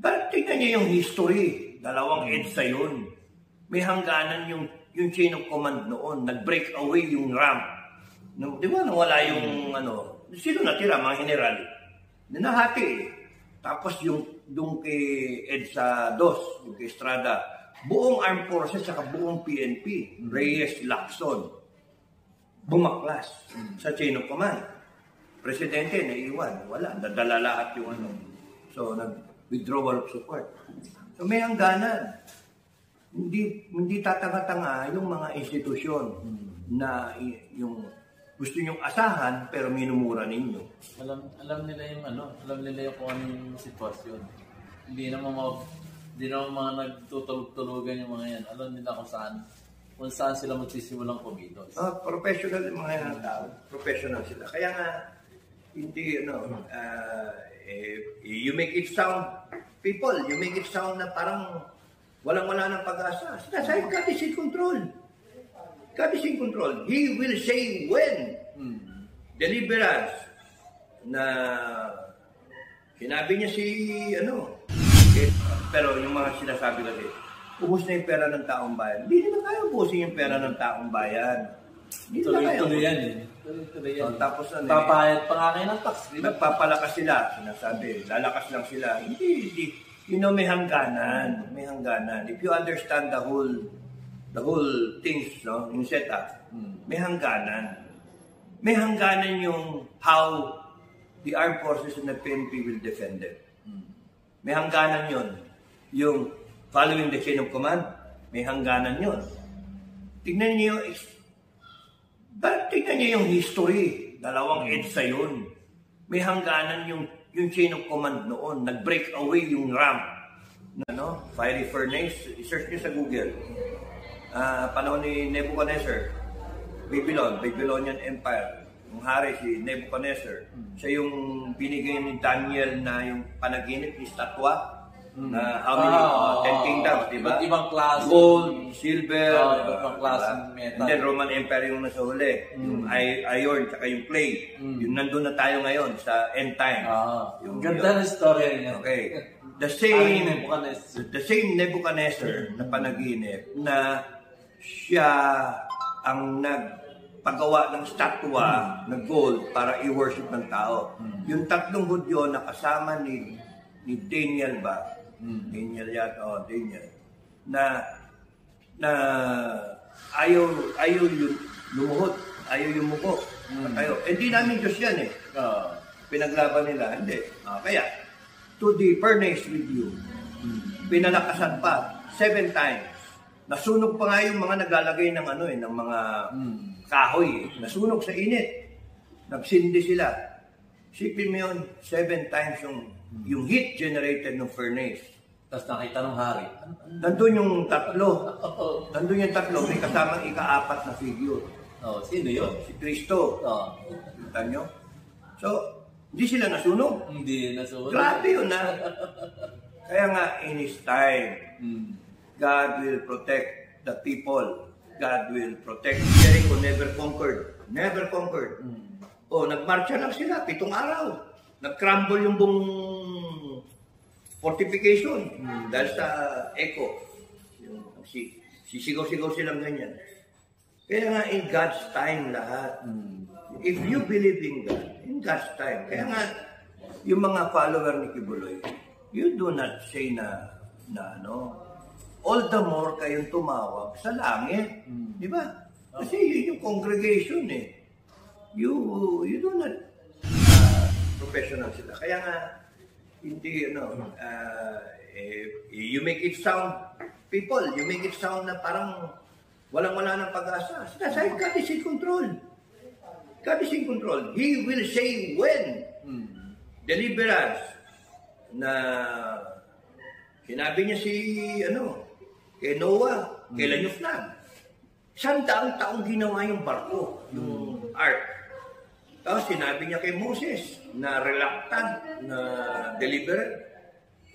But tingnan niyo yung history. Dalawang EDSA yun. May hangganan yung chain of command noon. Nag-break away yung RAM. Di ba? Nawala yung sino natira? Mga general. Nahati eh. Tapos yung doon kay EDSA 2, yung kay Estrada, buong armed forces saka buong PNP, Reyes, Lacson, bumaklas sa chain of command. Presidente, naiiwan. Wala. Nadala lahat yung So, nag-withdrawal of support. So, may hangganan. Hindi tatanga-tanga yung mga institusyon na yung gusto nyong asahan pero minumura ninyo. Alam nila yung alam nila yung kung ano yung sitwasyon. Hindi naman mga nagtutulog-tulugan yung mga yan. Alam nila kung saan sila magsisimulang kumilos. Professional yung mga yan tao. Professional sila. Kaya nga, hindi, you make it sound, people, you make it sound na parang walang-wala ng pag-asa. Sinasabi, God is in control. God is in control. He will say when. Deliverance. Na sinabi niya pero yung mga sinasabi kasi, ubos na yung pera ng taong bayan. Hindi naman kaya ubusin yung pera ng taong bayan. Tuloy-tuloy yan eh. Tapos papayad pa nga kayo ng tax. Nagpapalakas sila, sinasabi. Lalakas lang sila. Hindi. May hangganan. May hangganan. If you understand the whole things, yung setup, may hangganan. May hangganan yung how the armed forces and the PNP will defend it. May hangganan yun. Yung following the chain of command, may hangganan yun. Tignan niyo yung history. Dalawang EDSA yun. May hangganan yung chain of command noon. Nag-break away yung RAM. Fiery furnace. I-search niyo sa Google. Panahon ni Nebuchadnezzar. Babylonian Empire. Yung hari si Nebuchadnezzar. Siya yung binigay ni Daniel na yung panaginip ni statwa. Na how many? 10 kingdoms, di ba? Ibang klase. Gold, silver. Ibang klase metal. And then Roman Empire yung nasa huli. Yung iron, tsaka yung clay. Yung nandun na tayo ngayon sa end time. Ganda na storya niya. Okay. The same Nebuchadnezzar na panaginip na siya ang nagpagawa ng statwa na gold para i-worship ng tao. Yung tatlong Hudyo na kasama ni Daniel ba? Daniel na ayaw yung lumuhod, ayaw yung muko. Hindi namin Diyos yan eh. Pinaglaban nila, hindi. Kaya, to the furnace with you, pinalakasan pa 7 times. Nasunog pa nga yung mga naglalagay ng ng mga kahoy. Nasunog sa init. Nagsindi sila. Sipin mo yun, 7 times yung heat generated ng furnace. Tapos nakita ng hari. Nandun yung tatlo. May kasamang ika-4 na figure. Sino yun? Si Kristo. Kita nyo? So, hindi sila nasunog. Hindi nasunog. Grabe yun Kaya nga, in His time, God will protect the people. God will protect. Jericho never conquered. Never conquered. Nagmarcha lang sila, 7 araw. Nag-crumble yung buong fortification dahil sa echo. Sisigaw-sigaw silang ganyan. Kaya nga, in God's time lahat. If you believe in God, in God's time. Kaya nga, yung mga follower ni Kibuloy, you do not say na all the more kayong tumawag sa langit. Di ba? Kasi yun yung congregation eh. You do not professional sila. Kaya nga, hindi, you make it sound, people, you make it sound na parang walang-wala ng pag-asa. Sinasabi, God is in control. God is in control. He will say when. Deliverance. Na sinabi niya kay Noah, kailan yung flood. 100 taong ginawa yung barko, yung ark. Tapos sinabi niya kay Moses na reluctant na deliberate.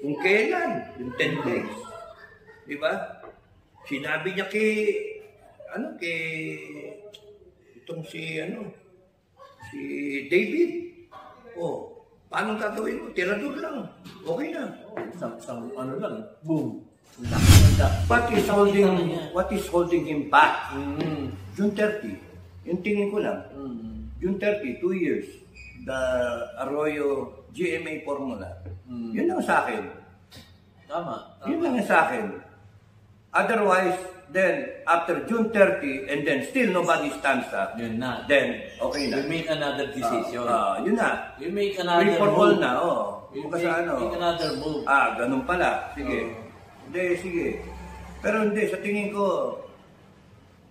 Kung kailan, yung 10 days. Diba? Sinabi niya si David. Paano gagawin mo? Tirador lang. Okay na. Isang ano lang, boom. What is holding him back? June 30. Yung tingin ko lang. June 30, 2 years. The Arroyo GMA formula. Yun lang sa akin. Tama. Yun lang sa akin. Otherwise, then, after June 30, and then still nobody stands up, Yun na. then, okay na. You make another decision. Yun na. You make another Free for all move. na, You Kung sa make another move. Ganun pala. Sige. Hindi, sige. Pero hindi, sa tingin ko,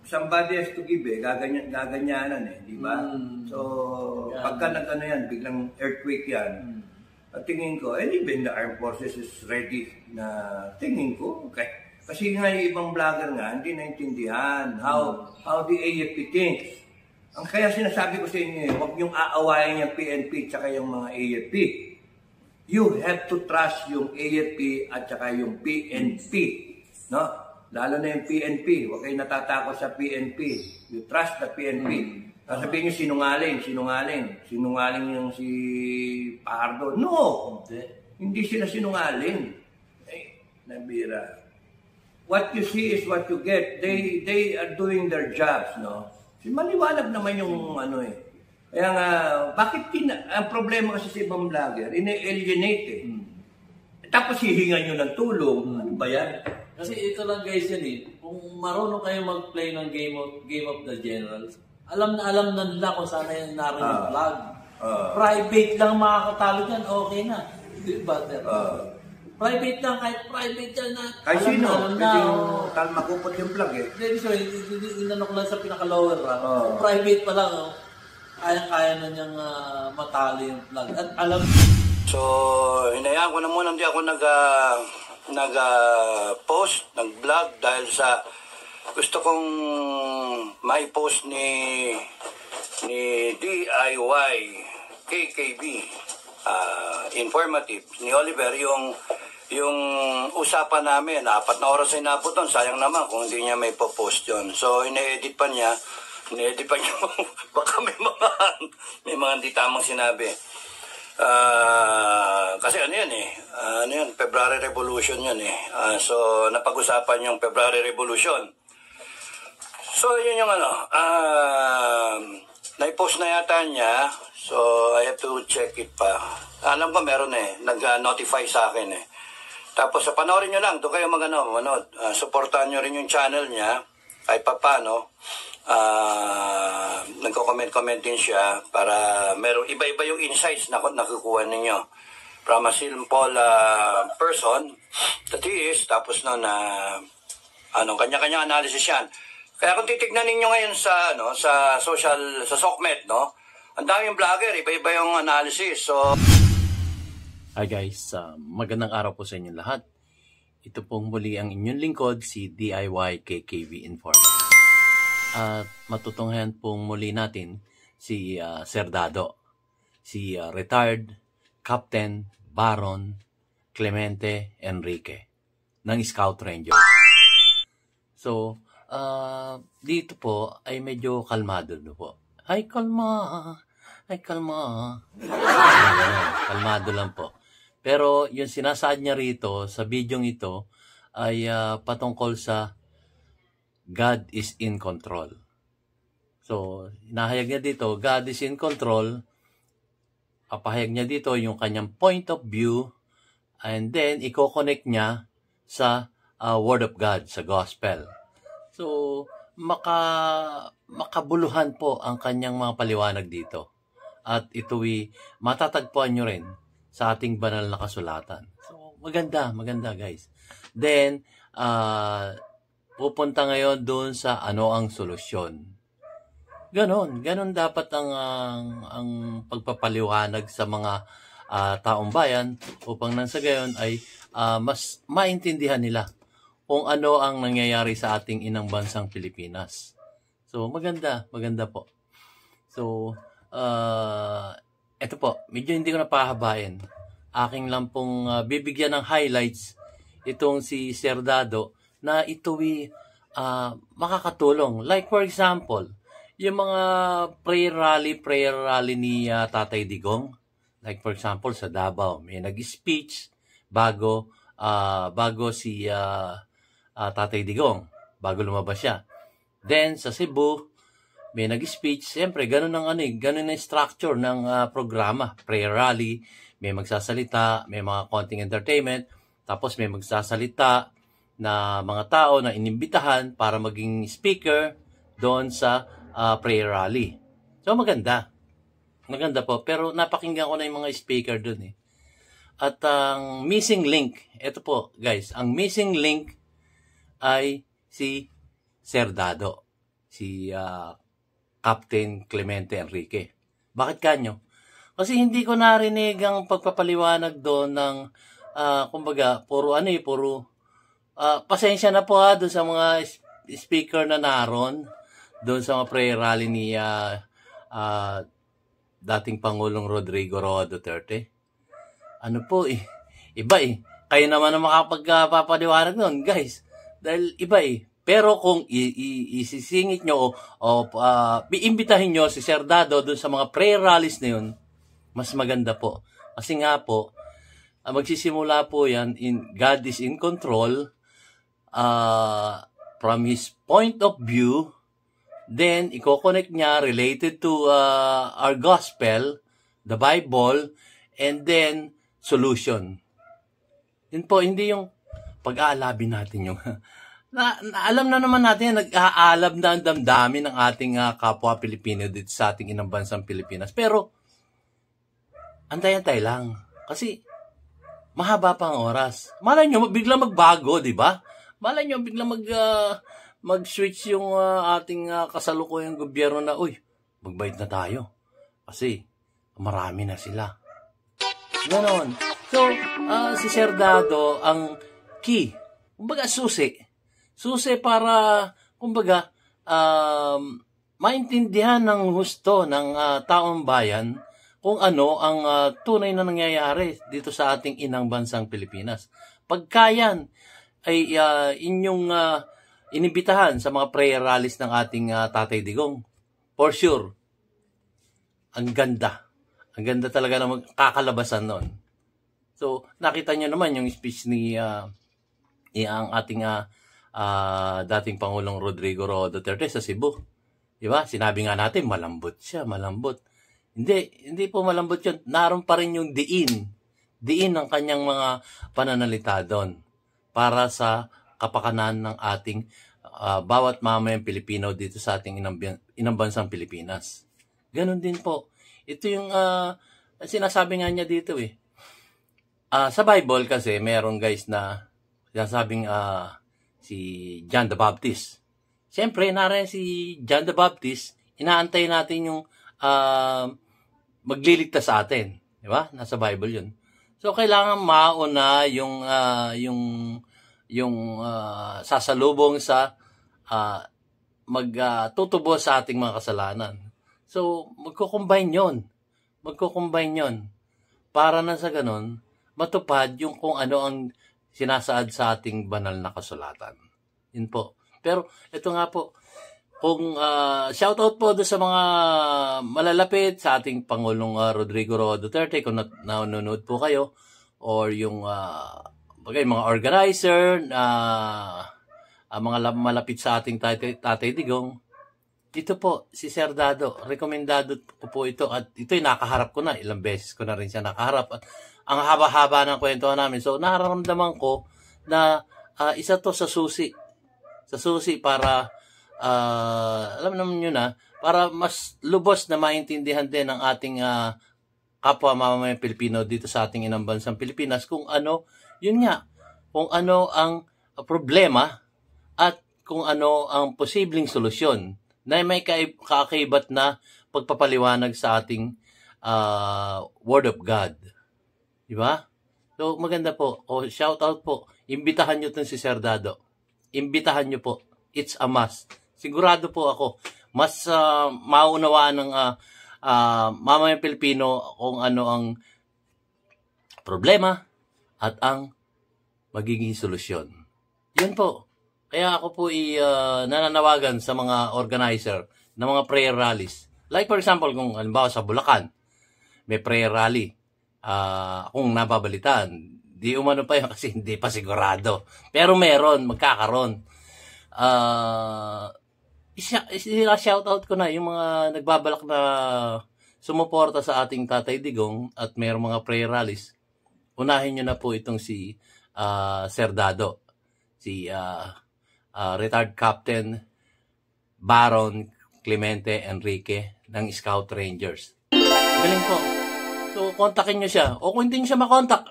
somebody has to give gaganyanan di ba? So, pagka nag-ano yan, biglang earthquake yan, at tingin ko, even the armed forces is ready na tingin ko, okay. Kasi nga yung ibang vlogger nga, hindi naintindihan how the AFP thinks. Ang kaya sinasabi ko sa inyo, huwag niyong aawayan yung PNP at yung mga AFP. You have to trust yung AFP at saka yung PNP. No? Lalo na yung PNP. Huwag kayong natatakot sa PNP. You trust the PNP. Sabihin niyo sinungaling yung si Pardo. No! Hindi sila sinungaling. Nabira. What you see is what you get. They are doing their jobs, no? Maliwanag naman yung Kaya nga, bakit ang problema kasi sa ibang vlogger, ine-alienate Tapos hihingan nyo ng tulong. Ano ba yan? Kasi ito lang guys yan Kung marunong kayo mag-play ng Game of the Generals, alam na nila kung sana yung narinig vlog. Private lang makakatalo dyan, okay na. Di ba? Private lang, kahit private yan na. Kahit sino? Kahit makupot yung vlog Hindi, so, inanok lang sa pinaka-lower rank. Private pa lang, kaya na niyang matalo yung vlog. At alam... So, hinayaan ko na muna, hindi ako nag-post, nag-vlog dahil sa gusto kong mai-post ni DIY KKB informative ni Oliver yung usapan namin, 4 na oras ay napot doon, sayang naman kung hindi niya may post yun. So, ine-edit pa niya, baka may mga hindi tamang sinabi. Kasi ano yan February Revolution yan so, napag-usapan yung February Revolution. So, yun yung na-post na yata niya, so I have to check it pa. Alam ko meron nag-notify sa akin Tapos panoorin nyo lang, doon kayo manood. Supportahan nyo rin yung channel niya, kahit pa paano. Nagko-comment din siya para meron iba-iba yung insights na nakukuha ninyo. From a simple person that he is, tapos kanya-kanya analysis yan. Kaya kung titignan ninyo ngayon sa SOCMED, ang daming vlogger, iba-iba yung analysis. So, hi guys, magandang araw po sa inyo lahat. Ito pong muli ang inyong lingkod, si DIY KKB Informative. At matutunghayan pong muli natin si Sir Dado, si retired Captain Baron Clemente Enrique ng Scout Ranger. So, dito po ay medyo kalmado po. Ay, kalma. Kalmado lang po. Pero yung sinasaad niya rito sa bidyong ito ay patungkol sa God is in control. So, hinahayag niya dito, God is in control. Papahayag niya dito yung kanyang point of view and then i-connect niya sa Word of God, sa Gospel. So, makabuluhan po ang kanyang mga paliwanag dito. At ito'y matatagpuan nyo rin sa ating banal na kasulatan. So, maganda guys. Then, pupunta ngayon doon sa ano ang solusyon. Ganon dapat ang pagpapaliwanag sa mga taong bayan upang nang sa gayon ay mas maintindihan nila kung ano ang nangyayari sa ating inang bansang Pilipinas. So, maganda po. So, eto po, medyo hindi ko napahabain. Aking lang pong bibigyan ng highlights itong si Sir Dado na ito'y makakatulong. Like for example, yung mga prayer rally ni Tatay Digong, Like for example, sa Davao, may nag-speech bago si Tatay Digong, bago lumabas siya. Then, sa Cebu, may nag-speech. Siyempre, ganun ang structure ng programa. Prayer rally, may magsasalita, may mga konting entertainment, tapos may magsasalita na mga tao na inimbitahan para maging speaker doon sa prayer rally. So, maganda. Maganda po. Pero napakinggan ko na yung mga speaker doon eh. At ang missing link, ito po guys, ang missing link ay si Sir Dado, si Captain Clemente Enrique. Bakit kanyo? Kasi hindi ko narinig ang pagpapaliwanag doon ng, kumbaga, puro pasensya na po doon sa mga speaker na naroon, doon sa mga prayer rally ni dating Pangulong Rodrigo Roa Duterte. Ano po iba kayo naman ang makapagpapaliwanag nun, guys. Dahil iba Pero kung isisingit nyo o iimbitahin nyo si Sir Dado doon sa mga prayer rallies na yun, mas maganda po. Kasi nga po, magsisimula po yan, God is in control, from His point of view, then i-connect niya related to our gospel, the Bible, and then solution. Yun po, hindi yung pag-aalabin natin yung alam na naman natin, nag-aalab na ang damdamin ng ating kapwa Pilipino dito sa ating inang bansang Pilipinas. Pero, antay-antay lang. Kasi, mahaba pa ang oras. Malay nyo, biglang magbago, di ba? Malay nyo, biglang mag-switch yung ating kasalukuyang gobyerno na, magbayad na tayo. Kasi, marami na sila. Ganon. So, si Sir Dado, ang key, kumbaga susi para, kumbaga, maintindihan ng husto ng taong bayan kung ano ang tunay na nangyayari dito sa ating inang bansang Pilipinas. Pagkayan ay inyong inibitahan sa mga prayer rallies ng ating Tatay Digong, for sure, ang ganda. Ang ganda talaga ng kakalabasan nun. So, nakita nyo naman yung speech ni ang ating dating Pangulong Rodrigo Roa Duterte sa Cebu. Diba? Sinabi nga natin, malambot siya, malambot. Hindi po malambot yun. Naroon pa rin yung diin ng kanyang mga pananalita doon para sa kapakanan ng ating bawat mamayang Pilipino dito sa ating inang bansang Pilipinas. Ganon din po. Ito yung sinasabi nga niya dito sa Bible kasi meron guys na sinasabing si John the Baptist. Siyempre, narin si John the Baptist, inaantay natin yung magliligtas sa atin. Di ba? Nasa Bible yun. So, kailangan mauna yung sasalubong sa magtutubos sa ating mga kasalanan. So, magko-combine yun. Para na sa ganun, matupad yung kung ano ang sinasaad sa ating banal na kasulatan. Yun po. Pero, ito nga po, kung shoutout po doon sa mga malalapit sa ating Pangulong Rodrigo Roa Duterte, kung nanonood po kayo, or yung mga organizer, mga malapit sa ating Tatay Digong, dito po, si Sir Dado, rekomendado ko po ito, at ito'y nakaharap ko na, ilang beses ko na rin siya nakaharap, at ang haba-haba ng kwentuhan namin. So, nararamdaman ko na isa to sa susi para, alam naman nyo na, para mas lubos na maintindihan din ng ating kapwa mamamayang Pilipino dito sa ating inang bansang Pilipinas kung ano ang problema at kung ano ang posibleng solusyon na may kakaibat na pagpapaliwanag sa ating Word of God. Diba? So, maganda po. Shout out po. Imbitahan nyo itong si Sir Dado. Imbitahan nyo po. It's a must. Sigurado po ako, mas maunawaan ng mamayang Pilipino kung ano ang problema at ang magiging solusyon. Yun po. Kaya ako po nananawagan sa mga organizer ng mga prayer rallies. Like for example, kung halimbawa sa Bulacan, may prayer rally. Kung napabalitaan. Di umano pa yun kasi hindi pa sigurado. Pero meron, magkakaroon. Shoutout ko na yung mga nagbabalak na sumuporta sa ating Tatay Digong at mayroong mga prayer rallies. Unahin nyo na po itong si Sir Dado, si retired Captain Baron Clemente Enrique ng Scout Rangers. Galing po. So, kontakin nyo siya. O kung hindi nyo siya makontak,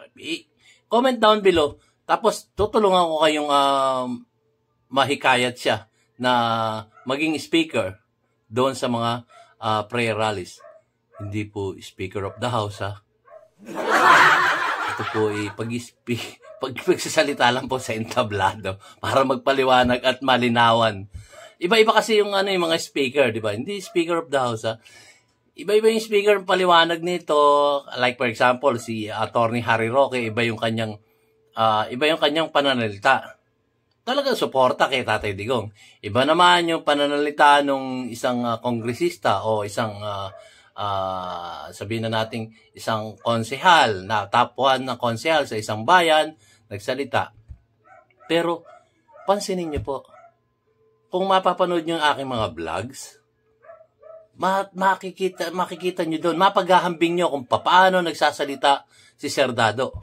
comment down below. Tapos, tutulungan ko kayong mahikayat siya na maging speaker doon sa mga prayer rallies. Hindi po speaker of the house, ha? Ito po pagsasalita lang po sa entablado para magpaliwanag at malinawan. Iba-iba kasi yung yung mga speaker, di ba? Hindi speaker of the house, ha? Iba-iba yung speaker ng paliwanag nito. Like for example, si Attorney Harry Roque, iba yung kanyang pananalita. Talaga suporta kay Tatay Digong. Iba naman yung pananalita ng isang kongresista o isang sabihin na nating isang konsehal na top 1 na konsehal sa isang bayan nagsalita. Pero pansinin niyo po, kung mapapanood niyo ang aking mga vlogs, makikita niyo doon, mapaghahambing niyo kung paano nagsasalita si Sir Dado.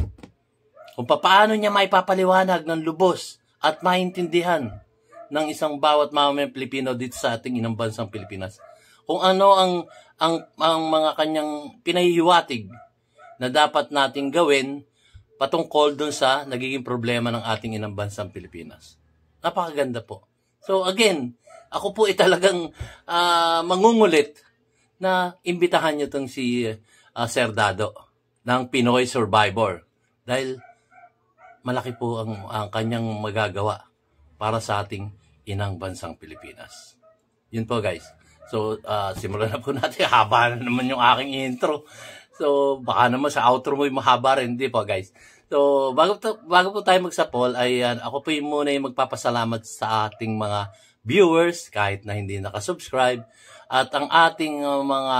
Kung paano niya maipapaliwanag ng lubos at maintindihan ng isang bawat mamamayang Pilipino dito sa ating inang bansang Pilipinas. Kung ano ang mga kanyang pinahihiwatig na dapat nating gawin patungkol dun sa nagiging problema ng ating inang bansang Pilipinas. Napakaganda po. So again, ako po talagang mangungulit na imbitahan niyo tong si Sir Dado ng Pinoy Survivor. Dahil malaki po ang kanyang magagawa para sa ating inang bansang Pilipinas. Yun po guys. So, simulan na po natin. Haba na naman yung aking intro. So, baka naman sa outro mo yung mahaba rin. Hindi po guys. So, bago po tayo magsapol, ay ako po yung muna yung magpapasalamat sa ating mga viewers, kahit na hindi nakasubscribe, at ang ating mga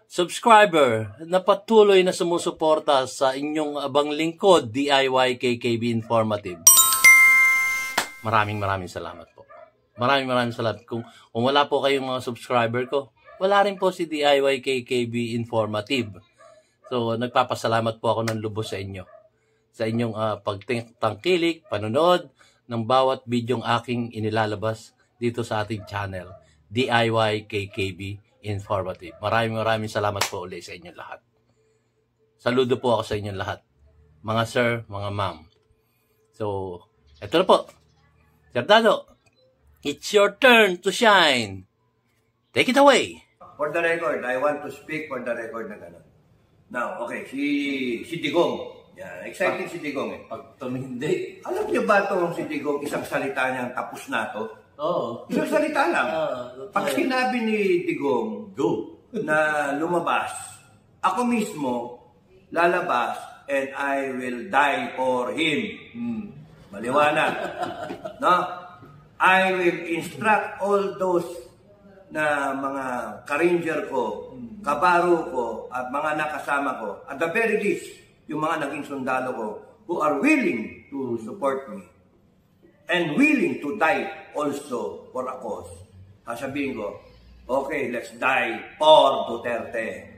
subscriber na patuloy na sumusuporta sa inyong abang lingkod, DIY KKB Informative. Maraming salamat po. Maraming salamat. Kung wala po kayong mga subscriber ko, wala rin po si DIY KKB Informative. So, nagpapasalamat po ako ng lubos sa inyo. Sa inyong pagtangkilik, panonood ng bawat bidyong aking inilalabas dito sa ating channel, DIY KKB Informative. Maraming salamat po ulit sa inyong lahat. Saludo po ako sa inyong lahat. Mga sir, mga ma'am. So, eto na po. Sir Dado, it's your turn to shine. Take it away. For the record, I want to speak for the record na gano'n. Now, okay, si Digong. Yan, exciting si Digong eh. Pag tumindi. Alam niyo ba itong si Digong, isang salita niyang tapos na to? Oo. Isang salita lang. Pag sinabi ni Digong, Go. na lumabas, ako mismo lalabas and I will die for him. Maliwanag. No? I will instruct all those na mga ka-ranger ko, kabaro ko, at mga nakasama ko, at the very least, yung mga naging sundalo ko, who are willing to support me and willing to die also for a cause. Sasabihin ko, okay, let's die for Duterte.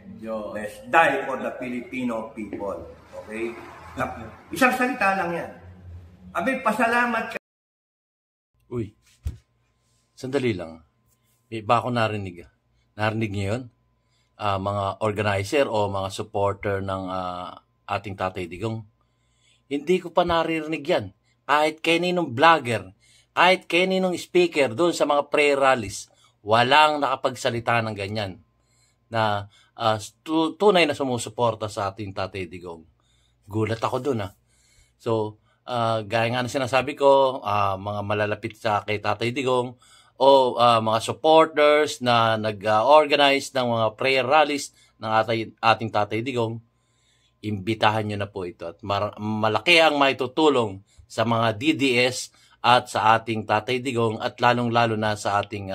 Let's die for the Filipino people. Okay? Isang salita lang yan. Abi, pasalamat ka. Uy, sandali lang. Iba ako narinig. Narinig niyo yun? Mga organizer o mga supporter ng ating Tatay Digong. Hindi ko pa naririnig yan. Kahit kaninong vlogger, kahit kaninong speaker doon sa mga prayer rallies, walang nakapagsalita ng ganyan na tunay na sumusuporta sa ating Tatay Digong. Gulat ako doon So, gaya nga na sinasabi ko, mga malalapit sa kay Tatay Digong o mga supporters na nag-organize ng mga prayer rallies ng ating Tatay Digong, imbitahan nyo na po ito. At malaki ang maitutulong sa mga DDS at sa ating Tatay Digong at lalong-lalo na sa ating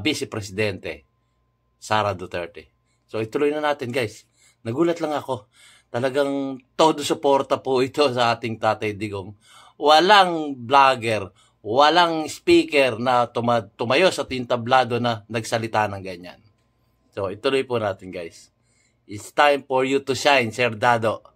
Vice Presidente, Sara Duterte. So ituloy na natin guys. Nagulat lang ako. Talagang todo suporta po ito sa ating Tatay Digong. Walang vlogger, walang speaker na tumayo sa tintablado na nagsalita ng ganyan. So, ituloy po natin, guys. It's time for you to shine, Sir Dado.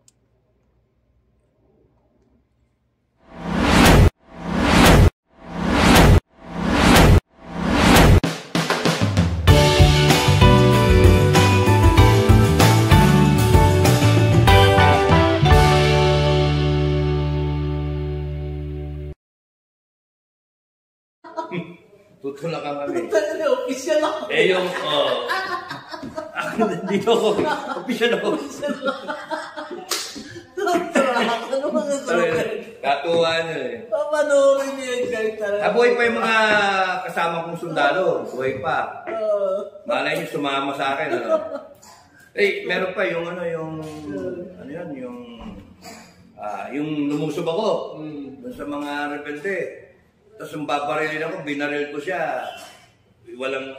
Tutulakan kami. Official ako. Yung, dito ako. Official ako. Ano mga super? Katuwa nyo eh. Papanoorin niyo yun, guys. Nabuhay pa yung mga kasama kong sundalo. Buhay pa. Malay nyo, sumama sa akin. Ano? Meron pa yung yung lumusob ako. Doon sa mga rebelde. Tapos yung babarilin ako, binaril ko siya.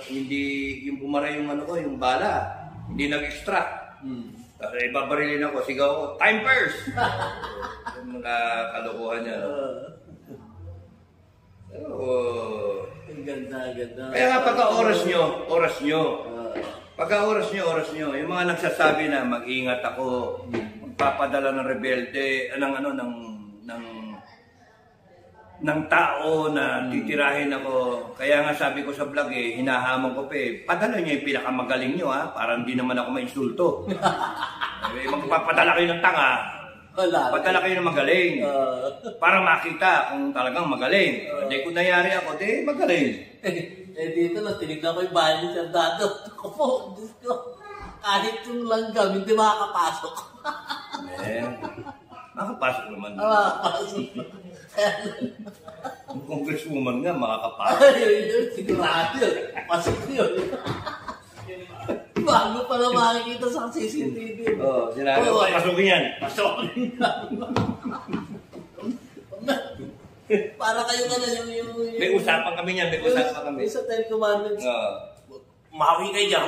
Hindi bumara yung yung bala. Hindi nag-extract. Tapos babarilin ako, sigaw ako, time first! Yung mga kalokohan niya. Pero, Ganda. kaya nga pagka-oras nyo. Pagka-oras nyo. Yung mga nagsasabi na mag-ingat ako, magpapadala ng rebelde, ng tao na titirahin ako. Kaya nga sabi ko sa vlog hinahamon ko pa padala nyo yung pinakamagaling nyo para hindi naman ako mainsulto. Magpapadala kayo ng tanga, padala kayo ng magaling. Para makita kung talagang magaling. Hindi kung nangyari ako, magaling. Dito lang, tinignan ko yung bahay ni Sir Dado. Ako po, Diyos ko. Kahit yung langgam, hindi makakapasok. Makakapasok naman. Makakapasok. Ang congresswoman nga, makakapasok. Yun, sigurado yun. Pasok yun. Bago pa na makikita sa CCTV. Sinabi ko, pasukin yan. Pasukin yan. Para kayo ka na yung... May usapan kami niyan, Sa 10 commandments. Umawi kayo dyan.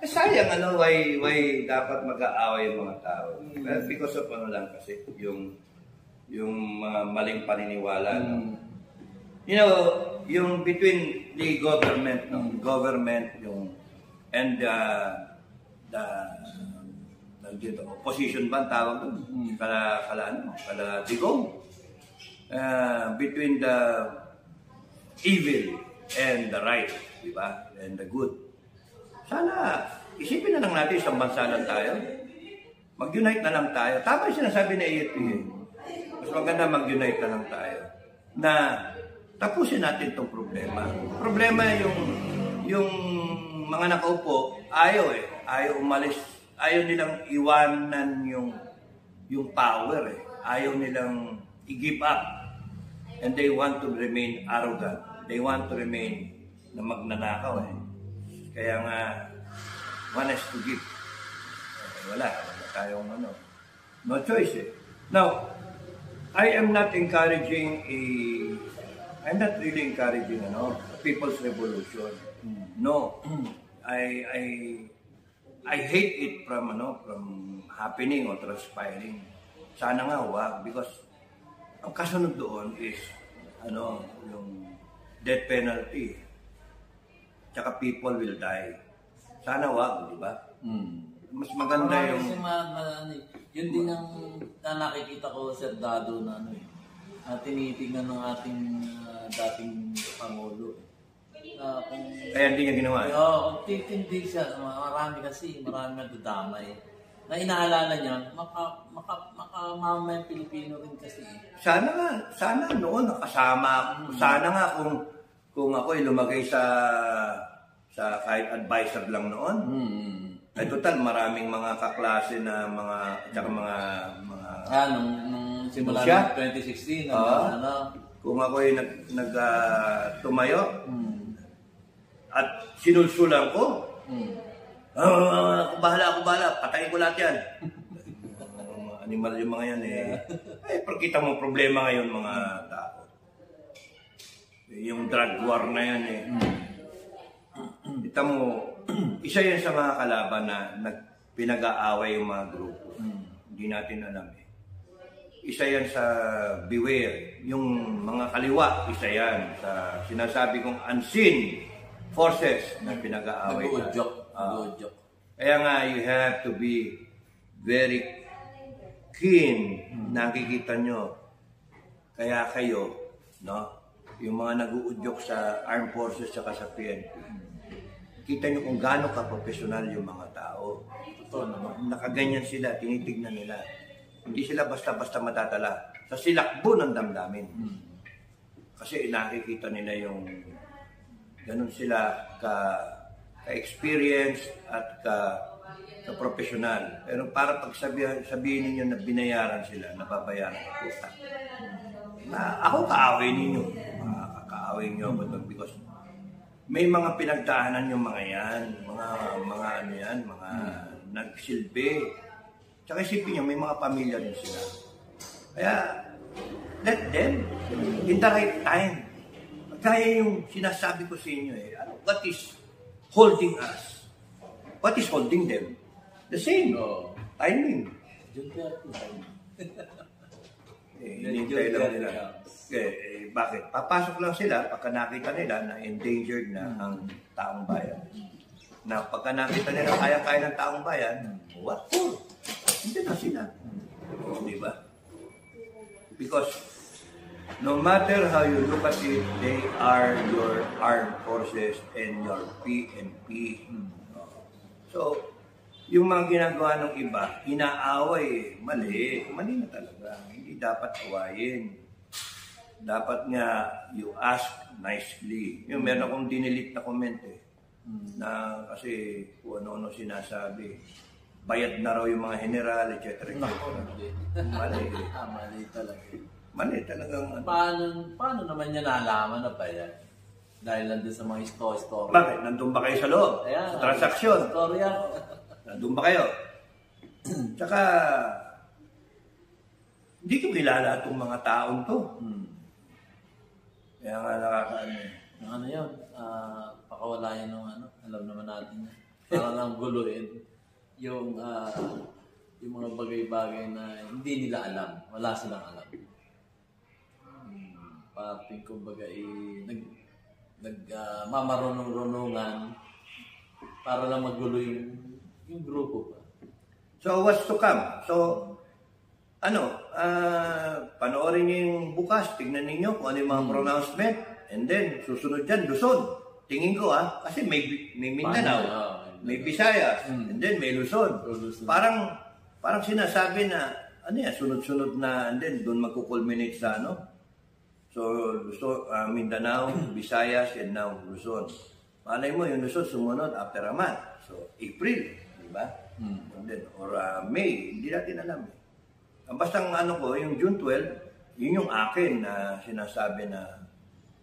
Sayang why dapat mag-aaway yung mga tao. Because of lang kasi, yung mga maling paniniwala. You know, yung between the government, and the opposition ba ang tawag doon? Kala Digong. Between the evil and the right, di ba? And the good. Sana, isipin na lang natin, isang bansa lang tayo. Mag-unite na lang tayo. Tama yung sinasabi na AFP. Mas maganda mag-unite na lang tayo. Na tapusin natin itong problema. Problema yung mga nakaupo, ayaw umalis. Ayaw nilang iwanan yung power Ayaw nilang i-give up. And they want to remain arrogant. They want to remain na magnanakaw Kaya nga, one has to give. Wala tayong no choice Now, I'm not really encouraging a people's revolution. No. I hate it from happening or transpiring. Sana nga wag because ang kasunod doon is yung death penalty. Tsaka people will die. Sana wag, di ba? Mas maganda yung... Yun din ang nakikita ko, Sir Dado, na tinitingnan ng ating dating Pangulo. Kaya hindi niya ginawa. Oo, titindi siya. Marami nadadamay. Na inaalala niya, makamamay Pilipino rin kasi. Sana noon nakasama ako. Sana nga kung ako lumagay sa kahit advisor lang noon. Ay total maraming mga kaklase na mga nung simula ng 2016 kung ako tumayo at sinulsulan ko ako bahala patayin ko lahat yan. Animal yung mga yan kita mo problema ngayon mga tao yung drug war na yan kita mo isa yan sa mga kalaban na pinag-aaway yung mga grupo. Hindi natin alam eh. Isa yan sa beware. Yung mga kaliwa, isa yan sa sinasabi kong unseen forces na pinag-aaway. Nag-uudyok. Kaya nga, you have to be very keen. Nakikita nyo. Kaya kayo, no? Yung mga nag-uudyok sa armed forces at sa PNP. Kita nyo kung gaano ka-professional yung mga tao. Nakaganyan sila, tinitignan nila. Hindi sila basta-basta matatala sa silakbo ng damdamin. Kasi nakikita nila yung ganun sila ka-experience at ka-professional. Pero para pag sabihin ninyo na binayaran sila, nababayaran ka puta. Ako kaaway ninyo. Kaaway nyo ako doon because may mga pinagdaanan yung mga yan. Mga ano yan, mga nagsilbi. Tsaka isipin nyo, may mga pamilya rin sila. Kaya, let them, in the right time. Kaya yung sinasabi ko sa inyo what is holding us? What is holding them? The same. Timing. Hinintay lang nila. Bakit? Papasok lang sila pagka nakita nila na endangered na ang taong bayan. Na pagka nakita nila kaya-kaya ng taong bayan, what for? Hindi na sila. Diba? Because no matter how you look at it, they are your armed forces and your PNP. So, yung mga ginagawa ng iba, inaaway, mali. Mali na talaga. Hindi dapat awayin. Dapat nga, you ask nicely. Yung meron akong dinilit na comment na kasi kung ano-ano sinasabi. Bayad na raw yung mga general, etc. Mali. Mali talaga. Mali talagang. Paano naman niya nalaman na bayad? Dahil nandun sa mga story. Bakit? Nandun ba kayo sa loob? Ayan, sa transaksyon? Storya. Nandun ba kayo? Tsaka, hindi ko kilala itong mga taong to. Kaya nga nakakaano. Ano yun? Pakawala yun ng alam naman natin. Para lang guluhin. Yung mga bagay-bagay na hindi nila alam. Wala silang alam. Parang kumbaga mamarunong-runungan para lang magulo yung grupo pa. So, what's to come? So, panoorin niyo yung bukas, tignan ninyo kung ano yung mga pronouncement, and then, susunod dyan, Luzon. Tingin ko kasi may Mindanao, may Visayas, and then may Luzon. Parang sinasabi na, sunod-sunod na, and then doon magkukulminate sa So, Mindanao, Visayas, and now Luzon. Malay mo, yung Luzon sumunod after a month. So, April, di ba? And then, or May, hindi natin alam. Basta yung June 12, yun yung akin na sinasabi na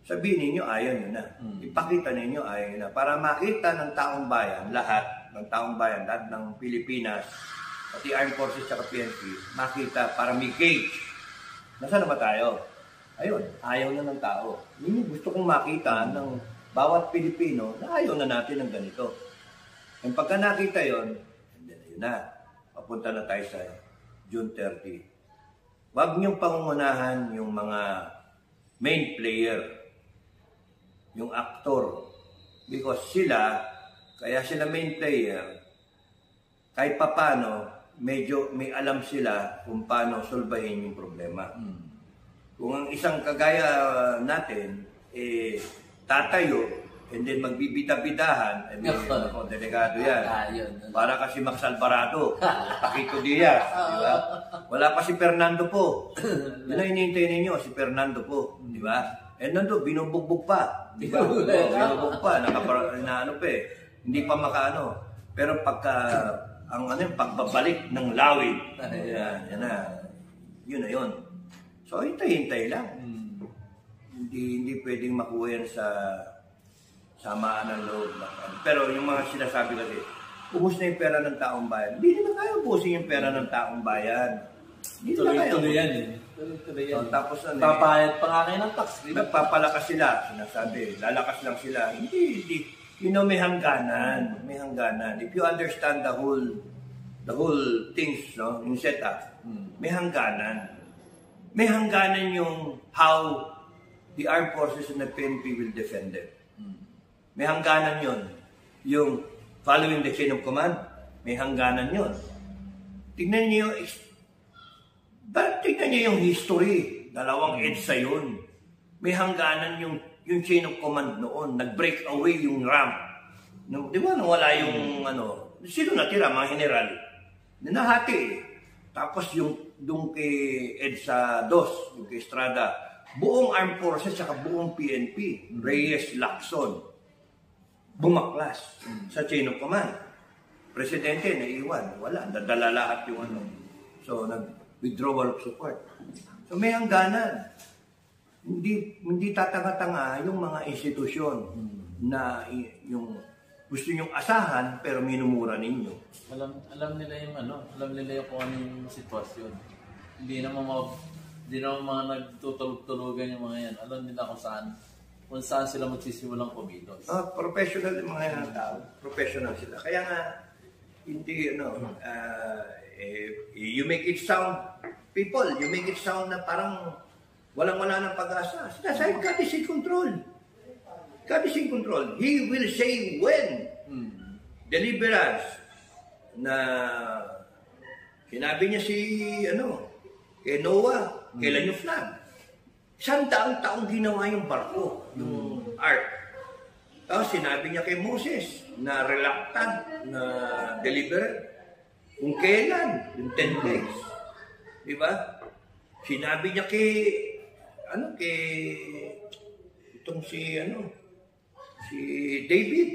sabihin ninyo, ayaw nyo na. Ipakita ninyo, ayaw nyo na. Para makita ng taong bayan, lahat ng Pilipinas, pati Armed Forces at PNP, makita para may gauge. Nasaan na ba tayo? Ayun, ayaw na ng tao. Yun yung gusto kong makita ng bawat Pilipino na ayaw na natin ng ganito. And pagka nakita yun, yun na. Papunta na tayo sa June 30. Huwag niyong pangungunahan yung mga main player, yung aktor. Because kaya sila main player, kahit papano, medyo may alam sila kung paano solbahin yung problema. Kung ang isang kagaya natin, tatayo, and then magbibida-bidahan, delikado yan. Para kasi Max Alvarado, Paquito Diaz, di ba? Wala pa si Fernando po. Yun ang hinihintay ninyo, si Fernando po, di ba? And nando, binubugbog pa, di ba? Binubugbog pa, hindi pa makaano. Pero pagka, pagbabalik ng lawid, yan na, yun. So, hintay-hintay lang. Hindi pwedeng makuha yan sa samaan ng loob. Pero yung mga sinasabi kasi, ubos na yung pera ng taong bayan. Hindi nila kaya ubusin yung pera ng taong bayan. Tuloy-tuloy yan Tuloy-tuloy yan. Tapos papayad pa nga kayo ng tax. Nagpapalakas sila, sinasabi. Lalakas lang sila. Hindi. May hangganan. If you understand the whole the whole things, no, yung setup, may hangganan. May hangganan yung how the armed forces and the PNP will defend them. May hangganan yun. Yung following the chain of command, may hangganan yun. Tignan niyo yung history. Dalawang EDSA yun. May hangganan yung chain of command noon. Nag-break away yung RAM. Di ba, nawala yung sino natira? Mga general. Nahati eh. Tapos yung doon kay EDSA 2, yung kay Estrada, buong armed forces at buong PNP, Reyes, Lacson, bumaklas sa chain of command. Presidente, naiwan. Wala. Nadala lahat yung So, nag-withdrawal of support. So, may hangganan. Hindi tatanga-tanga yung mga institusyon na yung gusto nyong asahan pero minumura ninyo. Alam nila yung alam nila yung kung ano yung sitwasyon. Hindi naman mga nagtutulog-tulugan yung mga yan. Alam nila kung saan sila magsisimulang kumilos. Professional yung mga yan tao. Professional sila. Kaya nga, hindi, you make it sound, people, you make it sound na parang walang-wala ng pag-asa. Sinasabi, God is in control. God is in control. He will say when. Deliverance. Na sinabi niya kay Noah, kailan yung flood? 100 taong ginawa yung barko, yung ark. Tapos sinabi niya kay Moses na reluctant na deliverance. Kung kailan, yung 10 days. Diba? Sinabi niya si David.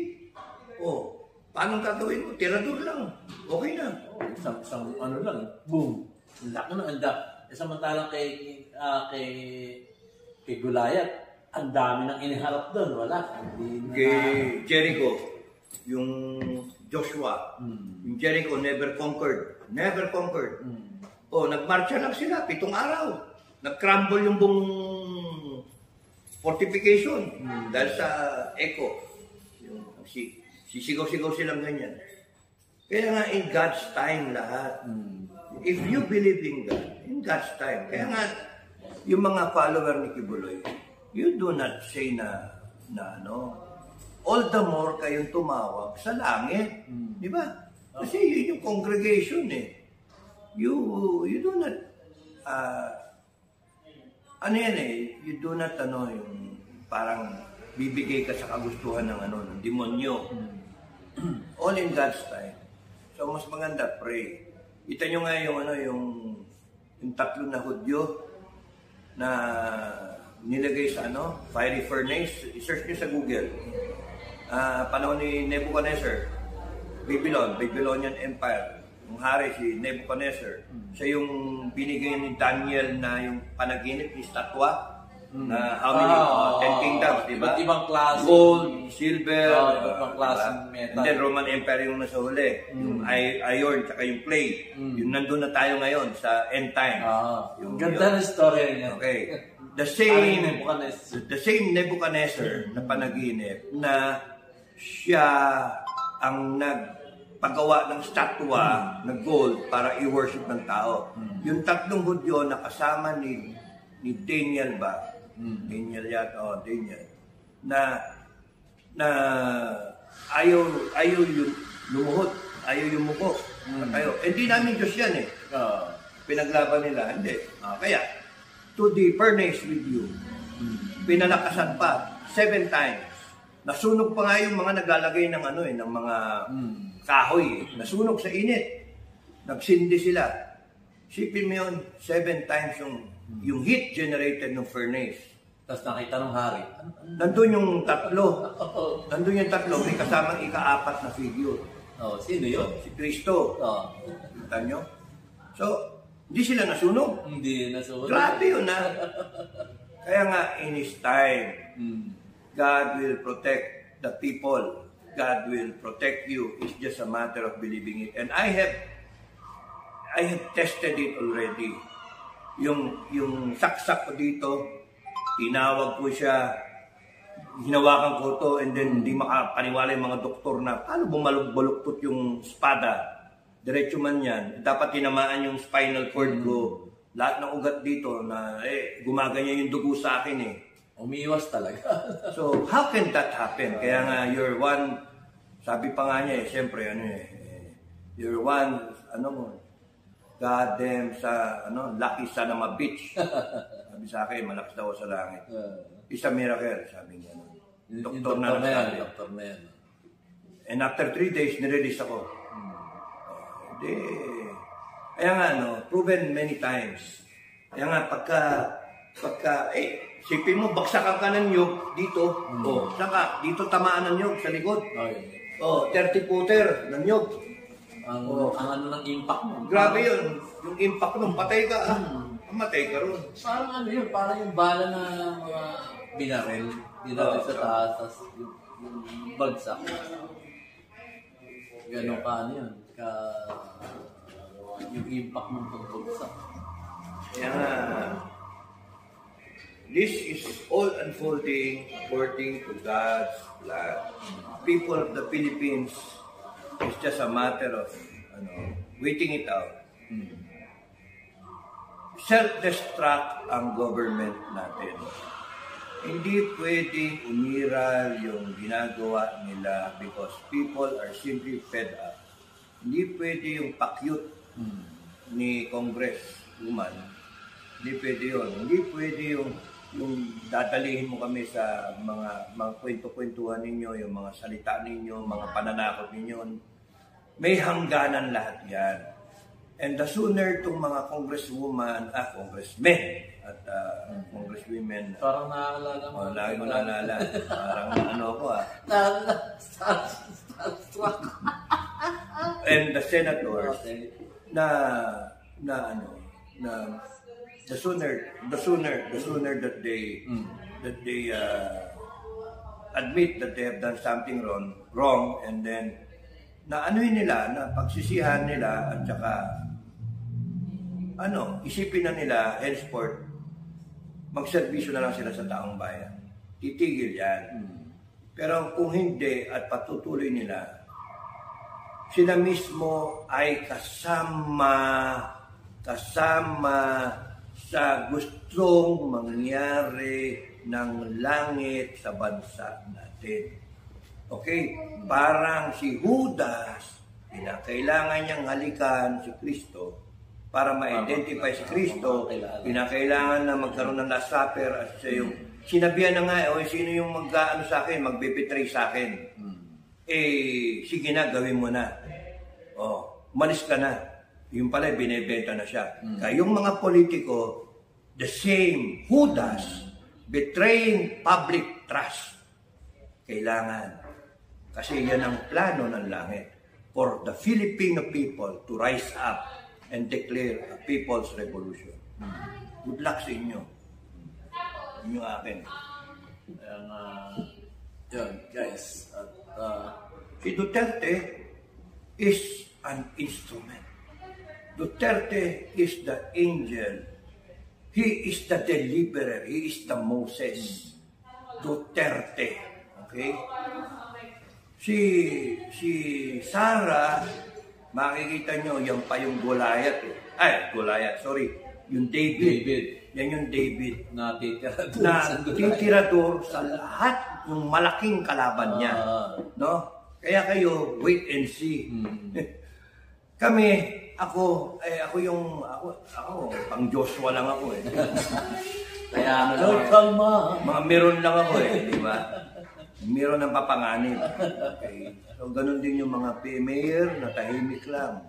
Paano gagawin mo? Tirador lang. Okay na. Isang lang, boom. Laki na anda. Samantalang kay Goliath, ang dami nang iniharap doon. Wala. Kay Jericho, yung Joshua, yung Jericho never conquered. Never conquered. Nagmarcha lang sila, 7 araw. Nag-crumble yung buong fortification dahil sa echo. Sisigaw-sigaw silang ganyan. Kaya nga, in God's time lahat. If you believe in God's time. Kaya nga, yung mga follower ni Kibuloy, you do not say na all the more kayong tumawag sa langit. Di ba? Kasi yun yung congregation eh. You do not, you do not, yung parang bibigay ka sa kagustuhan ng demonyo. All in God's time. So, mas maganda, pray. Kita nyo nga yung 3 na Hudyo na nilagay sa fiery furnace. I-search nyo sa Google. Panahon ni Nebuchadnezzar, Babylonian Empire. Yung hari si Nebuchadnezzar. Siya yung binigay ni Daniel na yung panaginip ni statwa na how many 10 kingdoms, di ba? Ibang klase. Gold, silver, ibang klase metal. And then Roman Empire yung nasa huli. Yung iron, tsaka yung clay. Yung nandun na tayo ngayon sa end time. Ganda na story niya. Okay. The same Nebuchadnezzar na panaginip na siya ang nagpagawa ng statwa na gold para i-worship ng tao. Yung 3 Hudyo na kasama ni Daniel ba? Daniel yata, Daniel. Na ayaw yung lumuhot, ayaw yung muko. Hindi namin Diyos yan eh. Pinaglaban nila, hindi. Kaya, to the furnace with you, pinalakasan pa 7 times. Nasunog pa nga yung mga naglalagay ng ng mga kahoy. Nasunog sa init. Nagsindi sila. Sipin mo yun, 7 times yung heat generated ng furnace. Tapos nakita ng hari. Nandun yung 3. Nandun yung 3. May kasamang ika-4 na figure. Sino yun? Si Kristo. Kita nyo? So, hindi sila nasunog. Hindi nasunog. Grabe yun Kaya nga, in His time, God will protect the people. God will protect you. It's just a matter of believing it. And I have tested it already. Yung saksak ko dito, tinawag ko siya, hinawakan ko to, and then hindi makapaniwala yung mga doktor na paano bumaluktot yung espada. diretso man yan, dapat tinamaan yung spinal cord ko. Lahat ng ugat dito na gumaganyan yung dugo sa akin eh. Umiwas talaga. So, how can that happen? Kaya nga, you're one, sabi pa nga niya siyempre, you're one, goddamn sa, lucky son of a bitch. Sabi sa akin, malakas daw sa langit. It's a miracle, sabi niya. Doktor na nagsabi. Doktor na yan. And after 3 days, nirelease ako. Kaya nga, proven many times. Kaya nga, pagka, sipin mo, baksakan ka ng nyug dito. Saka, dito tamaan ng nyug sa likod. 30-footer ng nyug. Ang ano ng impact mo. Grabe yun. Yung impact nun, patay ka. Matay ka ron. Parang ano yun, parang yung bala na mga binaril sa taas, tapos yung bagsak. Ganon ka ano yun, yung impact ng pagbagsak. Kaya nga, this is all unfolding according to God's plan. People of the Philippines, it's just a matter of waiting it out. Self-destruct ang government natin. Hindi pwedeng umiral yung ginagawa nila because people are simply fed up. Hindi pwede yung pakyut ni Congresswoman. Hindi pwede yun. Hindi pwede yung dadalihin mo kami sa mga kwento-kwentuhan ninyo, yung mga salita ninyo, mga pananakot ninyo. May hangganan lahat yan. And the sooner itong mga congressmen at congresswomen. Parang naaalala mo. Lagi ko naalala. Parang ako Starstruck. And the senators na the sooner that they admit that they have done something wrong and then nila, na pagsisihan nila at saka isipin na nila henceforth magserbisyo na lang sila sa taong bayan. Titigil yan. Pero kung hindi at patutuloy nila, sila mismo ay kasama sa gustong mangyari ng langit sa bansa natin. Okay? Parang si Judas, pinakailangan niyang halikan si Kristo para ma-identify si Kristo, pinakailangan na magkaroon ng Last Supper at siya yung sinabihan na nga, sino yung sa akin, magbe-betray sa akin. Sige na, gawin mo na. Umalis ka na. Yung pala, binebenta na siya. Kaya yung mga politiko, the same, Judas, betraying public trust. Kailangan. Kasi yan ang plano ng langit for the Filipino people to rise up and declare a people's revolution. Good luck sa inyo. Yun yung akin. Yun, guys. Si Duterte is an instrument. Duterte is the angel. He is the deliverer. He is the Moses. Duterte. Okay? Si Sarah, makikita nyo, yan pa yung Goliath. Yung David. Yan yung David. Natitirador sa lahat ng malaking kalaban niya. No? Kaya kayo, wait and see. Ako, pang Joshua lang ako eh. Kaya mga meron lang ako eh, di ba? Meron ng papanganib. Okay. So, ganun din yung mga mayor na tahimik lang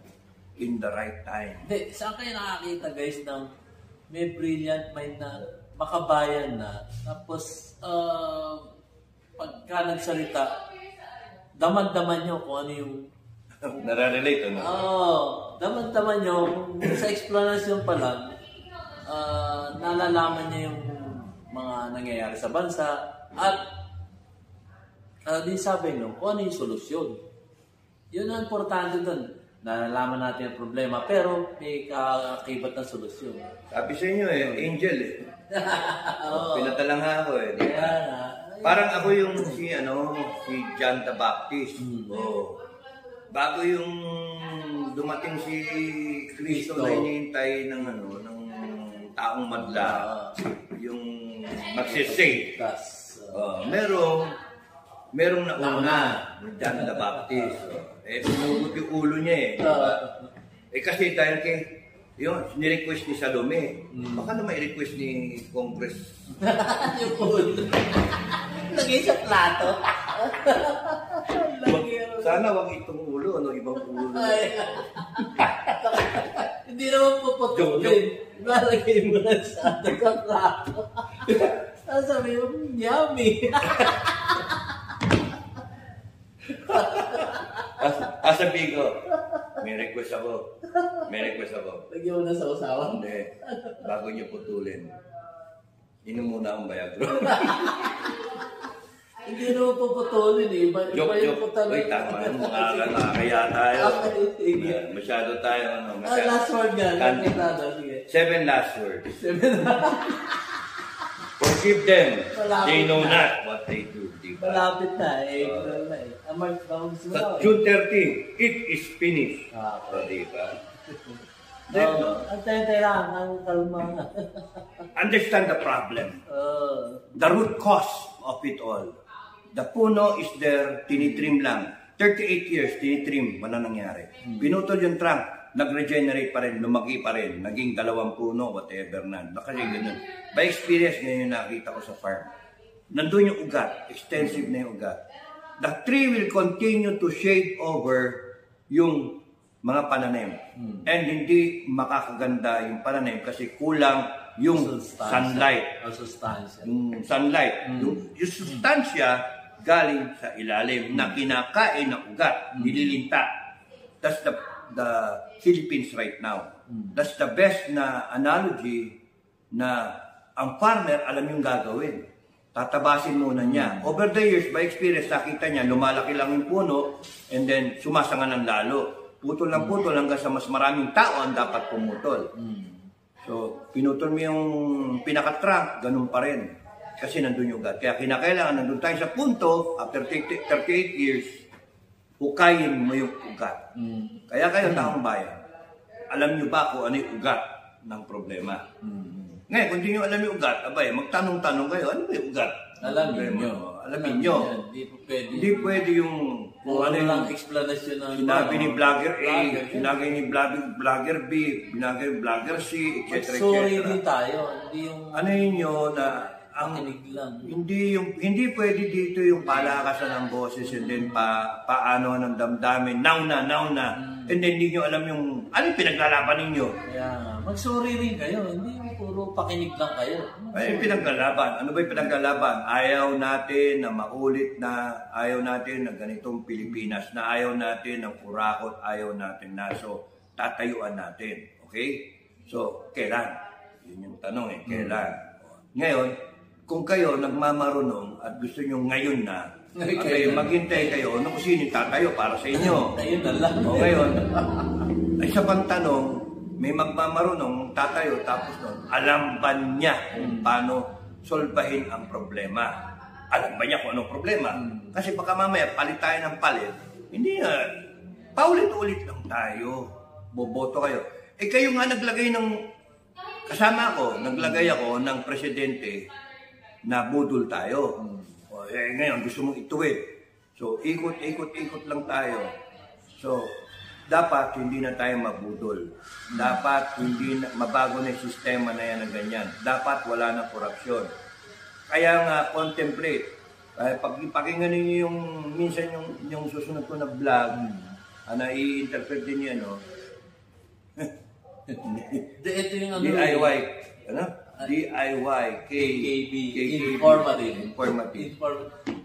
in the right time. Hindi, saan kayo nakakita guys ng may brilliant mind na makabayan na tapos pagka nagsalita, daman-daman nyo kung ano yung Nararelate, ano? Daman-daman nyo sa explanation pa lang, nalalaman niya yung mga nangyayari sa bansa at di sabi nyo kung ano yung solusyon. Yun ang importante doon. Nalalaman natin ang problema pero may kakibat ng solusyon. Sabi sa inyo angel eh. Pinatalang ako eh. Di ba? Parang ako yung si John the Baptist. Bago yung dumating si Cristo na hinihintay ng taong madla, yung magsisave. Merong nauna, John the Baptist. Pinugot yung ulo niya eh. Diba? Kasi dahil yun, ni-request ni Salome. Baka naman i-request ni Congress. Yung ulo. Lagay sa plato. Sana wag itong ulo, ibang ulo. Hindi naman puputulin. Lalagay mo na sa plato. Sabi mo, yummy. Sabi ko, may request ako. Lagyan mo na sa usawa? Hindi. Bago niyo putulin, inom muna ang Viagra. Hindi naman puputulin eh. Joke. Uy, tama yun. Nakakaya tayo. Sige. Masyado tayo. Last word nga. 7 last words. Forgive them. They know not what they do. Diba? Malapit na eh. June 30, it is finished. Diba? Antay lang. Ang kalma. Understand the problem. The root cause of it all. The puno is there, tinitrim lang. 38 years, tinitrim, wala nangyari. Pinutol yung trunk, nag-regenerate pa rin, lumaki pa rin, naging 2 puno, whatever na. Kasi ganun. By experience, ngayon yung nakita ko sa farm. Nandun yung ugat, extensive na yung ugat. The tree will continue to shade over yung mga pananim. And hindi makakaganda yung pananim kasi kulang yung sunlight. Yung sunlight. Yung sustansya galing sa ilalim na kinakain ng ugat, nililinta. That's the Philippines right now. That's the best na analogy na ang farmer alam yung gagawin. Tatabasin muna niya. Over the years, by experience, nakita niya, lumalaki lang yung puno and then sumasanga ng lalo. Putol ng putol hanggang sa mas maraming tao ang dapat pumutol. So, pinutol mo yung pinaka-trunk, ganun pa rin. Kasi nandun yung ugat. Kaya kinakailangan nandun tayo sa punto, after 38 years, hukayin mo yung ugat. Kaya kayo, taong bayan, alam nyo ba kung ano yung ugat ng problema? Ngayon, kung hindi nyo alam yung ugat, abay, magtanong-tanong kayo, ano ba yung ugat? Alamin nyo. Hindi pwede yung kung ano lang explanation ng sinabi ni Vlogger A, sinabi ni Vlogger B, sinabi ni Vlogger C, etc. Sorry din tayo. Hindi yung ano yun na ang lang. Hindi pwede dito yung palakasan ng boses and then paano ng damdamin, now na. And then hindi nyo alam yung ano yung pinaglalaban ninyo. Kaya mag-sorry rin kayo. Hindi puro pakinig lang kayo. Ay, pinaglalaban. Ano ba yung pinaglalaban? Ayaw natin na maulit na ayaw natin na ganitong Pilipinas, na ayaw natin ng kurakot, ayaw natin na. So, tatayuan natin. Okay? So, kailan? Yun yung tanong eh. Kailan? Ngayon, kung kayo nagmamarunong at gusto nyo ngayon na, okay, maghintay kayo, ano kung sino tatayo para sa inyo? Tayo na lang. O ngayon, ay sa pang tanong, may magmamarunong tatayo tapos nun, alam ba niya kung paano solbahin ang problema? Alam ba niya kung anong problema? Kasi baka mamaya palit tayo ng palit, hindi na, paulit-ulit lang tayo, boboto kayo. Eh kayo nga naglagay ng, kasama ko, naglagay ako ng presidente na budol tayo. Ngayon gusto mong ituwid. So ikot lang tayo. So dapat hindi na tayo mabudol. Dapat hindi na, mabago na yung sistema na yan ng ganyan. Dapat wala na korupsyon. Kaya nga contemplate. Pakinggan niyo yung minsan yung susunod ko na vlog, na i-interpret din niyo, no? Ito yung ano, DIY. Ano? DIY, KB, informative.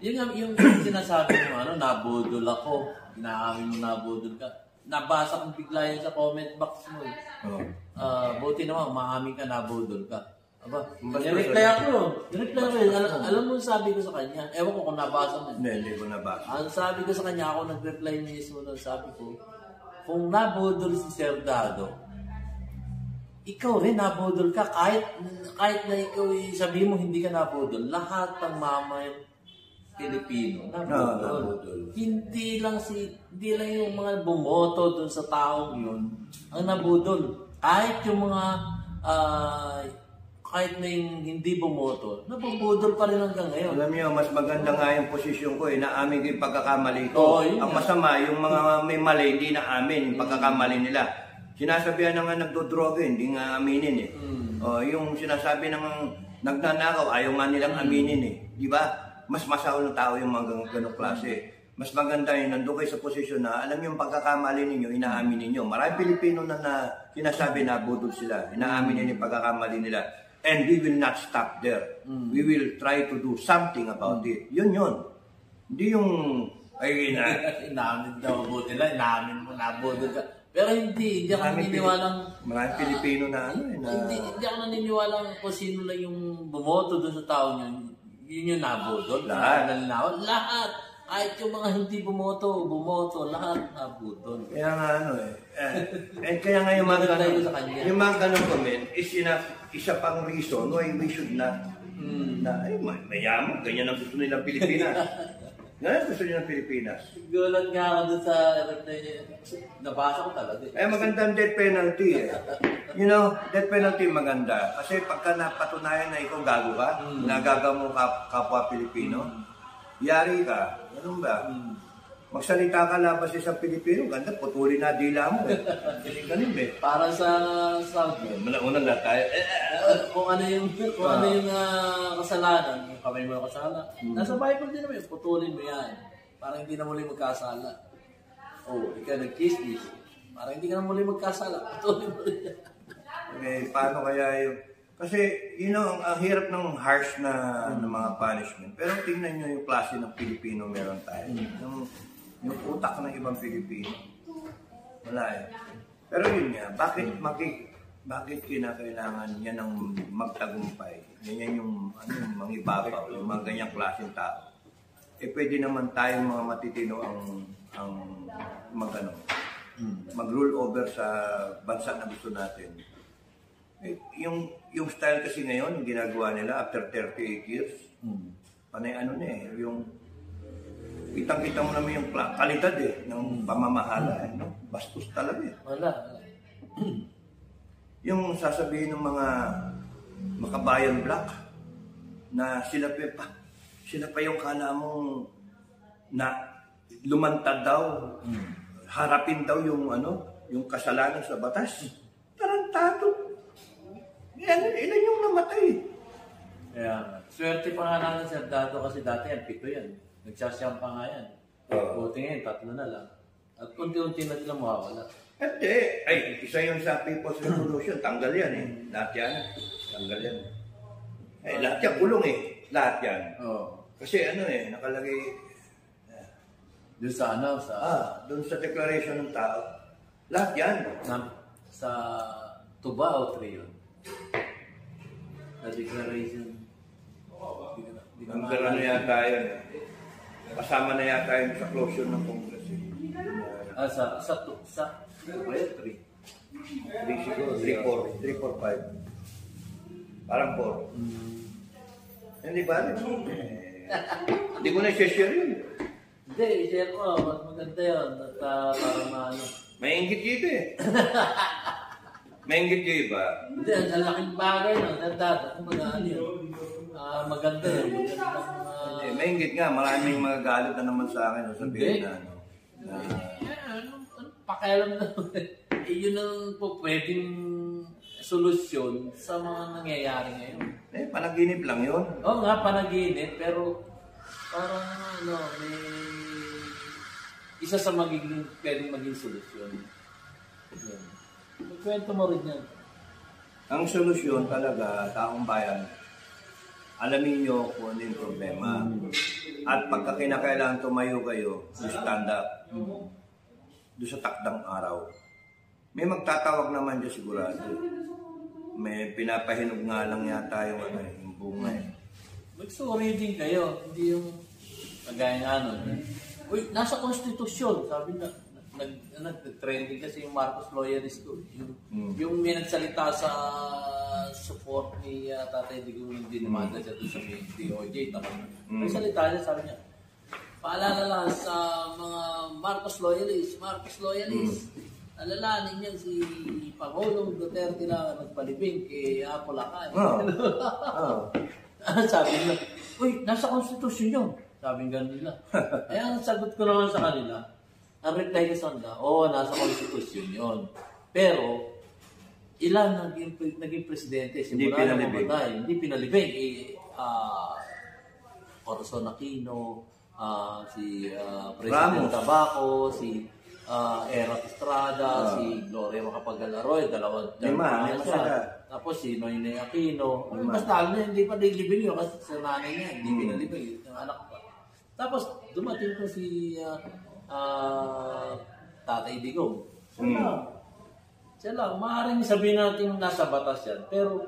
Yung sinasabi mo, nabudol ako, inaamin mo nabudol ka. Nabasa kong bigla yan sa comment box mo. Buti naman, maamin ka, nabudol ka. Aba, nireply ako. Alam mo sabi ko sa kanya, ewan ko kung nabasa mo. Hindi ko nabasa. Ang sabi ko sa kanya, ako nag-reply mismo nun, sabi ko, kung nabudol si Sir Dado, ikaw rin nabudol ka, kahit na ikaw sabihin mo hindi ka nabudol, lahat ng mamayan Pilipino na No, budol. nabudol. Hindi lang yung mga bumoto doon sa taong yun ang nabudol. Kahit yung mga kahit na yung hindi bumoto, nabubudol pa rin hanggang ngayon. Alam niyo, mas maganda nga yung posisyon ko, naamin ko yung pagkakamali ko. Oo, yun Ang nga. masama, yung mga may mali, hindi naamin yung pagkakamali nila. Sinasabihan na nga nagdodroga, hindi nga aminin eh. Yung sinasabi ng nagnanakaw, ayaw nga nilang aminin eh. Di ba? Mas masaw ng tao yung mga ganong klase. Mas maganda yun, nandun kayo sa posisyon na alam yung pagkakamali ninyo, inaamin ninyo. Maraming Pilipino na sinasabi na budol sila, inaamin nila yung pagkakamali nila. And we will not stop there. We will try to do something about it. Yun. Hindi yung, Inamin daw, buti lang, inamin mo, nabudol ka. Pero hindi ako naniniwalang... Maraming Pilipino na Hindi ako naniniwalang kung sino lang yung bumoto doon sa tao yun yung nabudol. Lahat. Lahat. Kahit yung mga hindi bumoto, lahat nabudol. Kaya nga kaya nga yung mga Tayo sa kanya. yung mga ganun comment is isa pang reason why we should not mayaman, ganyan ang gusto nilang Pilipinas. Ganyan gusto nilang Pilipinas. Gulat nga ako doon sa nabasa ko talaga. Magandang death penalty eh. You know, death penalty maganda. Kasi pagka napatunayan na ikaw gago ka, nagaga mo kapwa Pilipino, yari ka. Ganun ba? Magsalita ka labas sa isang Pilipino, ganda, putulin na dila mo eh. Ganun ba? Para sa Saudi. Unang lahat tayo. Kung ano yung kasalanan, yung kamay mo yung kasalanan. Nasa Bible din naman, putulin mo yan. Para hindi na muli magkasala. Ikaw nag-kiss-kiss. Para hindi ka na muli magkasala, putulin mo rin yan. Paano kaya yung... Kasi, ang hirap ng harsh na mga punishment. Pero tingnan nyo yung klase ng Pilipino meron tayo. Yung utak ng ibang Pilipino. Wala eh. Pero yun nga, bakit kinakailangan yan ng magtagumpay? Yan yung mangibabaw, yung mga ganyang klaseng tao. Pwede naman tayong mga matitino ang mag-rule over sa bansa na gusto natin. Yung style kasi ngayon, yung ginagawa nila after 38 years, panay yung kitang-kita mo naman yung kalidad ng pamamahala bastos talaga Wala. Yung sasabihin ng mga makabayan black na sila pa yung kala mong na lumantad daw, harapin daw yung kasalanan sa batas. Tarantado. Ilan yung namatay? Kaya, swerte pa nga natin sa Dato kasi dati yan, 7 yan. Nagsasiyam pa nga yan. Buti ngayon, 3 na lang. At unti-unti na sila mawawala. Hindi. Isa yun sa People's Revolution. Tanggal yan eh. Lahat yan. Tanggal yan. Lahat yan kulong eh. Lahat yan. Kasi nakalagay... Doon sa doon sa declaration ng tao. Lahat yan. Sa Tuba o 3 yun? Sa declaration. Ang yata yun. Kasama na yata yun sa closure ng Congress. Sa 3. 3 siguro. 3, 4, 5. Parang 4. Hindi ba? Hindi ko na i-share yun. Hindi, i-share ko. Mas maganda yun. At parang Maingit dito eh. Maingit yung iba. Hindi, ang laking bagay no. Dato, maganda yun. Maingit nga. Maraming mga galit na naman sa akin. Sabihin na pakialam na. Yun ang pwedeng solusyon sa mga nangyayari ngayon. Panaginip lang yun. Oo nga, panaginip. Pero parang may isa sa pwedeng maging solusyon. Yun. Magkwento mo rin yan. Ang solusyon talaga, taong bayan, alamin nyo kung ano yung problema. At pagka kinakailangan tumayo kayo, you stand up. Doon sa takdang araw. May magtatawag naman dyan sigurado. May pinapahinog nga lang yata yung bunga eh. Mag-sorry din kayo. Hindi yung kagaya nga uy, nasa konstitusyon. Sabi na, nag-trending kasi yung Marcos Lawyerist ko. Yung may nagsalita sa support ni Tatay Digong yung dinamanda siya doon sa DOJ. Nagsalita niya, sabi niya, paalala lang sa mga Marcos loyalists. Alalahanin niyan si Pangulong Duterte na nagpalibing kay Apo Lakay. Sabi nila, uy, nasa konstitusyon yun. Sabi nga nila. Eh, ang sagot ko naman sa kanila, ang reply ko sa kanila, nasa konstitusyon yun. Pero, ilan naging presidente? Simula na mamatay. Hindi pinalibing. Corazon Aquino, si President Tabaco, si Era Estrada, si Gloria Macapagal-Arroyo, dalawang siya. Tapos si Noynoy Aquino. Basta hindi pa nilibing yun kasi sa nanay niya, hindi pinalibing. Yung anak pa. Tapos dumating ko si Tatay Digong. Siya lang. Maaaring sabihin natin nasa batas yan. Pero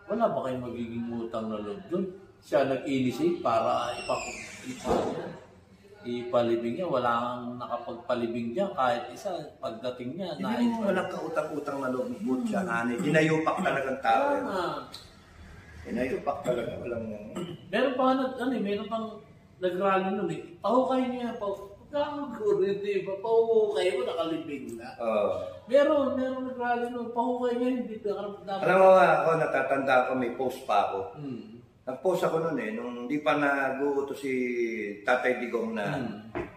wala ba kayong magiging utang na loob doon? Siya nag-initiate para ipalibing niya. Wala kang nakapagpalibing niya kahit isa. Pagdating niya, hindi mo walang kautang-utang na loob siya. Dinayupak talagang tao. Dinayupak talaga. Walang... Meron pa meron pang nag-rally nun eh. Pahukay niya. Pagkakurente, pahukay mo, nakalibing na. Meron nag-rally nun. Pahukay niya, hindi dapat. Alam mo ako, natatanda ko, may post pa ako. Nag-post ako noon nung hindi pa nag-uuto si Tatay Digong na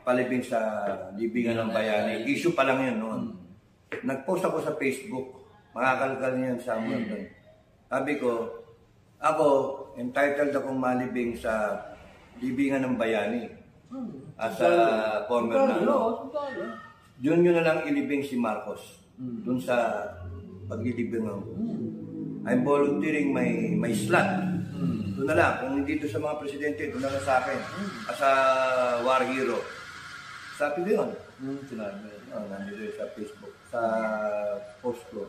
palibing sa libingan ng bayani. Issue pa lang yun noon. Nag-post ako sa Facebook. Makakalkal niyan sa mga doon. Sabi ko, ako, entitled akong malibing sa libingan ng bayani. As a former na Yun na lang ilibing si Marcos. Doon sa paglilibing ako. I'm volunteering my slot. Doon na lang. Kung hindi doon sa mga presidente, doon na lang sa akin. As a war hero. Sabi ko yun. Sinabi. Nandito sa Facebook. Sa post ko.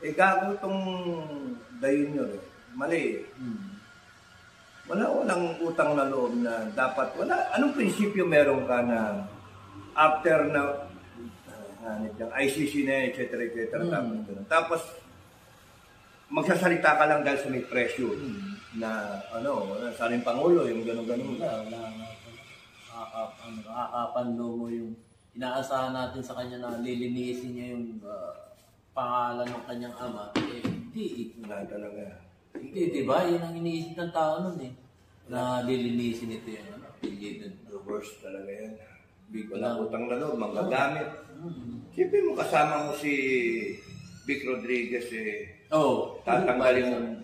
Gago itong dayon nyo. Mali. Walang utang na loob na dapat. Anong prinsipyo meron ka na after na ICC na etc. Tapos magsasalita ka lang dahil sa may pressure na saling Pangulo, yung gano'n-gano'n. Nakakapanlo mo yung inaasahan natin sa kanya na lilinisin niya yung pangalan ng kanyang ama. Hindi. Wala talaga. Hindi, di ba? Yan ang iniisip ng tao nun eh. Na lilinisin ito yung affiliated. The worst talaga yan. Wala utang na loob, manggagamit. Siyempre mo kasama mo si Vic Rodriguez tatanggalin mo.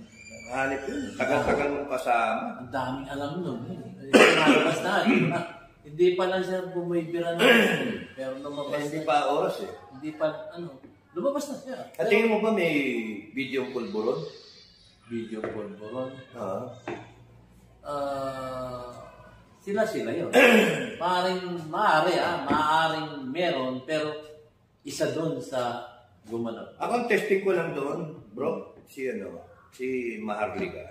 Hanip yun. Tagal-tagal mong kasama. Ang daming alam nun. Lumabas na. Hindi pa lang siya bumibira na. Pero lumabas hindi pa oras eh. Hindi pa, lumabas na siya. At tingin mo ba may video pulburon? Video pulburon? Sila yun. Maaring meron, pero isa doon sa gumanap. Ako ang testing ko lang doon, bro, si Maharlika.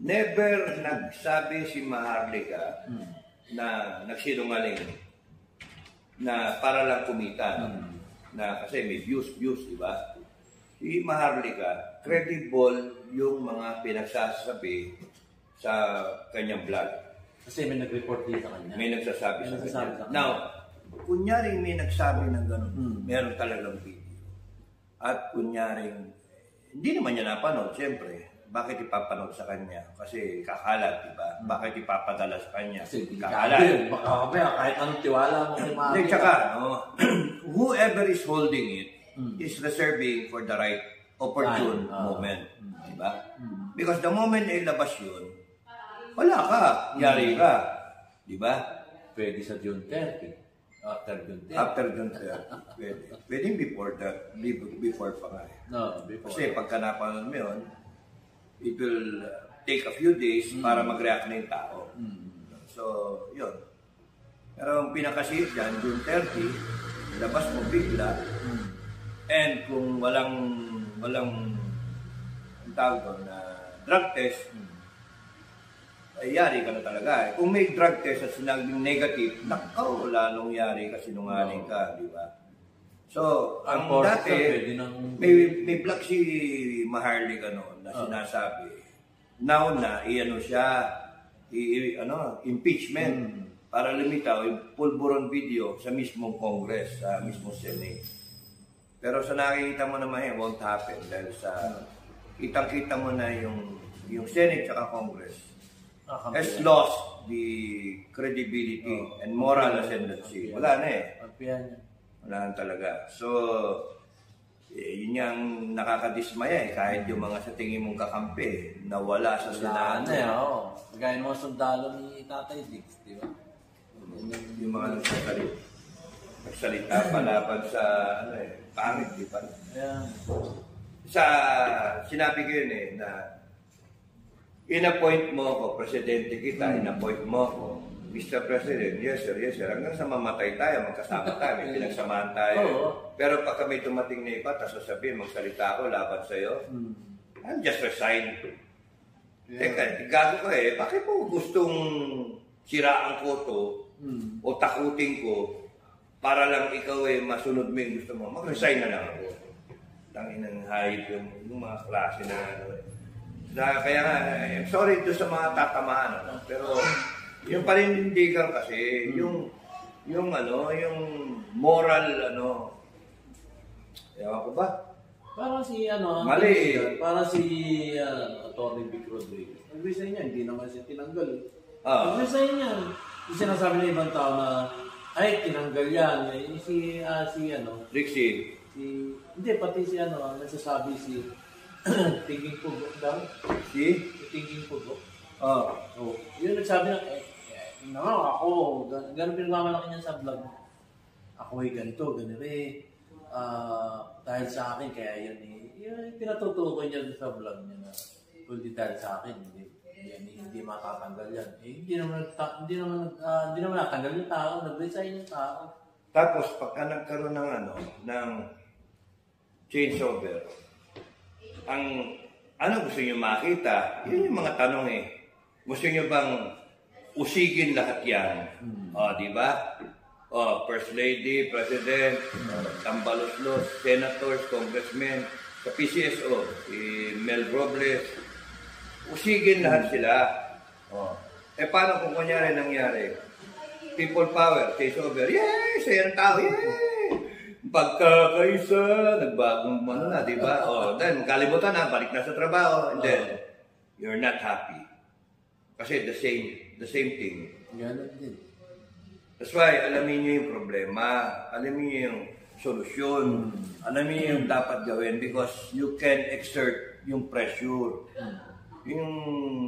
Never nagsabi si Maharlika na nagsinungaling na para lang kumita. Na kasi may views, di ba? Si Maharlika, credible yung mga pinagsasabi sa kanyang vlog. Kasi may nag-report din sa kanya. May nagsasabi sa kanya. Now, kunyari may nagsabi ng gano'n, meron talagang video. At kunyaring, hindi naman niya napanood, siyempre. Bakit ipapanood sa kanya? Kasi kakalat, di ba? Bakit ipapadala sa kanya? Kasi kakalat. Baka kahit anong tiwala mo kay Maharlika. Hindi, tsaka, whoever is holding it is reserving for the right opportune moment. Di ba? Because the moment na ilabas yun, wala ka, yari ka. Di ba? Pwede sa June 30. After June 30. After June 30. Pwede before that. Before pa nga. No, before. Kasi pagka napanood mo yun, it will take a few days para mag-react na yung tao. So, yun. Pero ang pinakasip dyan, June 30, labas mo bigla. And kung walang ang tawag doon na drug test, ay yari ka na talaga. Kung may drug test at sinabing negative, nakaw, lalong yari ka, sinungaling ka, di ba? So, ang dati, may vlog si Maharlika noon na sinasabi, now na, siya, impeachment. para lumitaw yung pulburon video sa mismong Congress, sa mismong Senate. Pero sa nakikita mo naman, it won't happen dahil sa kitang-kita mo na yung Senate at Congress has lost the credibility and moral ascendancy. Wala na eh. Wala na talaga. So, yun yung nakakadismaya eh. Kahit yung mga sa tingin mong kakampi, nawala sa Senado. Gaya ng mga sundalo ni Tatay Diggs, di ba? Yung mga nagsalita palaban sa pangit, di ba? Sinabi ko yun eh, na in-appoint mo ako, presidente kita, in-appoint mo ako, Mr. President, yes sir, hanggang sa mamatay tayo, magkasama tayo, may pinagsamahan tayo. Pero pag kami tumating na iba, tapos sasabihin, magsalita ako laban sa'yo, I'll just resign. Teka, gago ka eh, bakit po gustong siraan ko to, o takutin ko, para lang ikaw eh, masunod mo yung gusto mo, mag-resign na lang ako. Tangin ng hayop yung mga klase na kaya nga, I'm sorry to sa mga tatamaan, pero yung paninindigan kasi, yung moral, ewan ko ba? Parang si, mali. Parang si, Atty. Vic Rodriguez. Nag-resign niya, hindi naman siya tinanggal. Nag-resign niya. Yung sinasabi ng ibang tao na, ay, tinanggal yan. Rixie. Hindi, pati si, nagsasabi si, Tinging Pugo daw. Si? Tinging Pugo. Yun nagsabi na, ako, gano'n pinagmamalaki niya sa vlog. Ako ay ganito, dahil sa akin, kaya yun yung pinatutukoy niya sa vlog niya na, kundi dahil sa akin, hindi matatanggal yan. Hindi naman natanggal yung tao, nag-resign yung tao. Tapos, pagka nagkaroon ng changeover, ano gusto niyo makita? Yun yung mga tanong eh. Gusto niyo bang usigin lahat yan? Di ba? First Lady, President, Tambaloslos, Senators, Congressmen, sa PCSO, si Mel Robles, usigin lahat sila. Paano kung kunyari nangyari? People power, takes over. Yay! Saya ng tao, yay! Pagkakaisa, nagbagong na, di ba? Then, kalimutan na, balik na sa trabaho, and then, you're not happy. Kasi the same thing. Ganun din. That's why, alamin niyo yung problema, alamin niyo yung solusyon, alamin niyo yung dapat gawin because you can exert yung pressure. Yung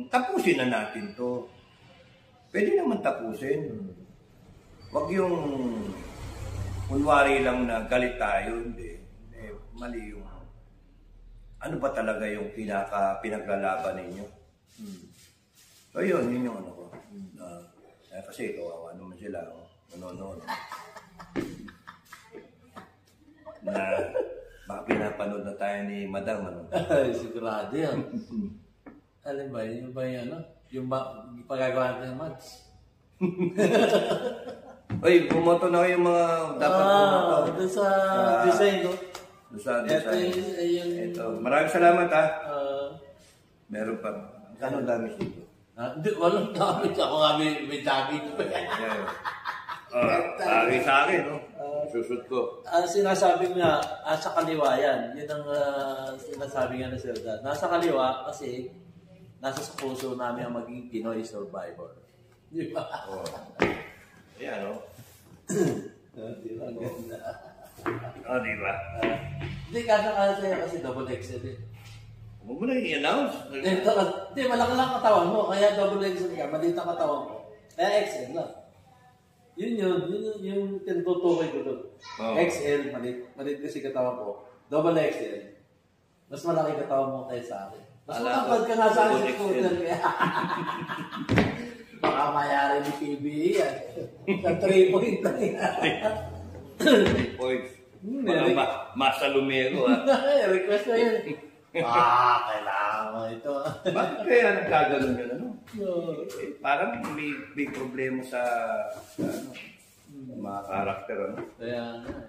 tapusin na natin to. Pwede naman tapusin. Wag yung kunwari lang na galit tayo, hindi. Mali yung ano ba talaga yung pinaglalaban ninyo. So yun yung ano ko. Kasi kawawa naman sila, nanonood. Na baka pinapanood na tayo ni Madam, Sigurado yan. Alam ba, yung ba yan, yung pagagawa ng mags. Ay, bumoto na kayo mga dapat bumoto. Doon sa design, no? Doon sa design. Ito. Maraming salamat, ha? Meron pa. Kano damage dito? Hindi, walang damage. Ako nga may damage pa. Pari sa akin, no? Susut ko. Sinasabi nga, sa kaliwa yan. Yun ang sinasabi nga na Zelda. Nasa kaliwa kasi nasa sa puso namin ang maging Pinoy survivor. Di ba? Yan, no? Di ba? Ganda. Di ba? Hindi, kasa kasi double XL eh. Huwag mo na i-announce. Hindi, malaki lang katawan mo. Kaya double XL ka, maliit ang katawan mo. Kaya XL lang. Yun yung tinutukoy ko doon. XL, maliit kasi katawan ko. Double XL. Mas malaki katawan mo kaya sa akin. Mas matapad ka nga sa akin sa scooter. Baka mayari ni PBE yan. Sa 3 point lang yan. 3 points. Masalumero, ha? Request ko yun. Kailangan mo ito. Bakit kaya nagkaganon yun, ano? Parang may problema sa mga karakter, ano? Kaya nga.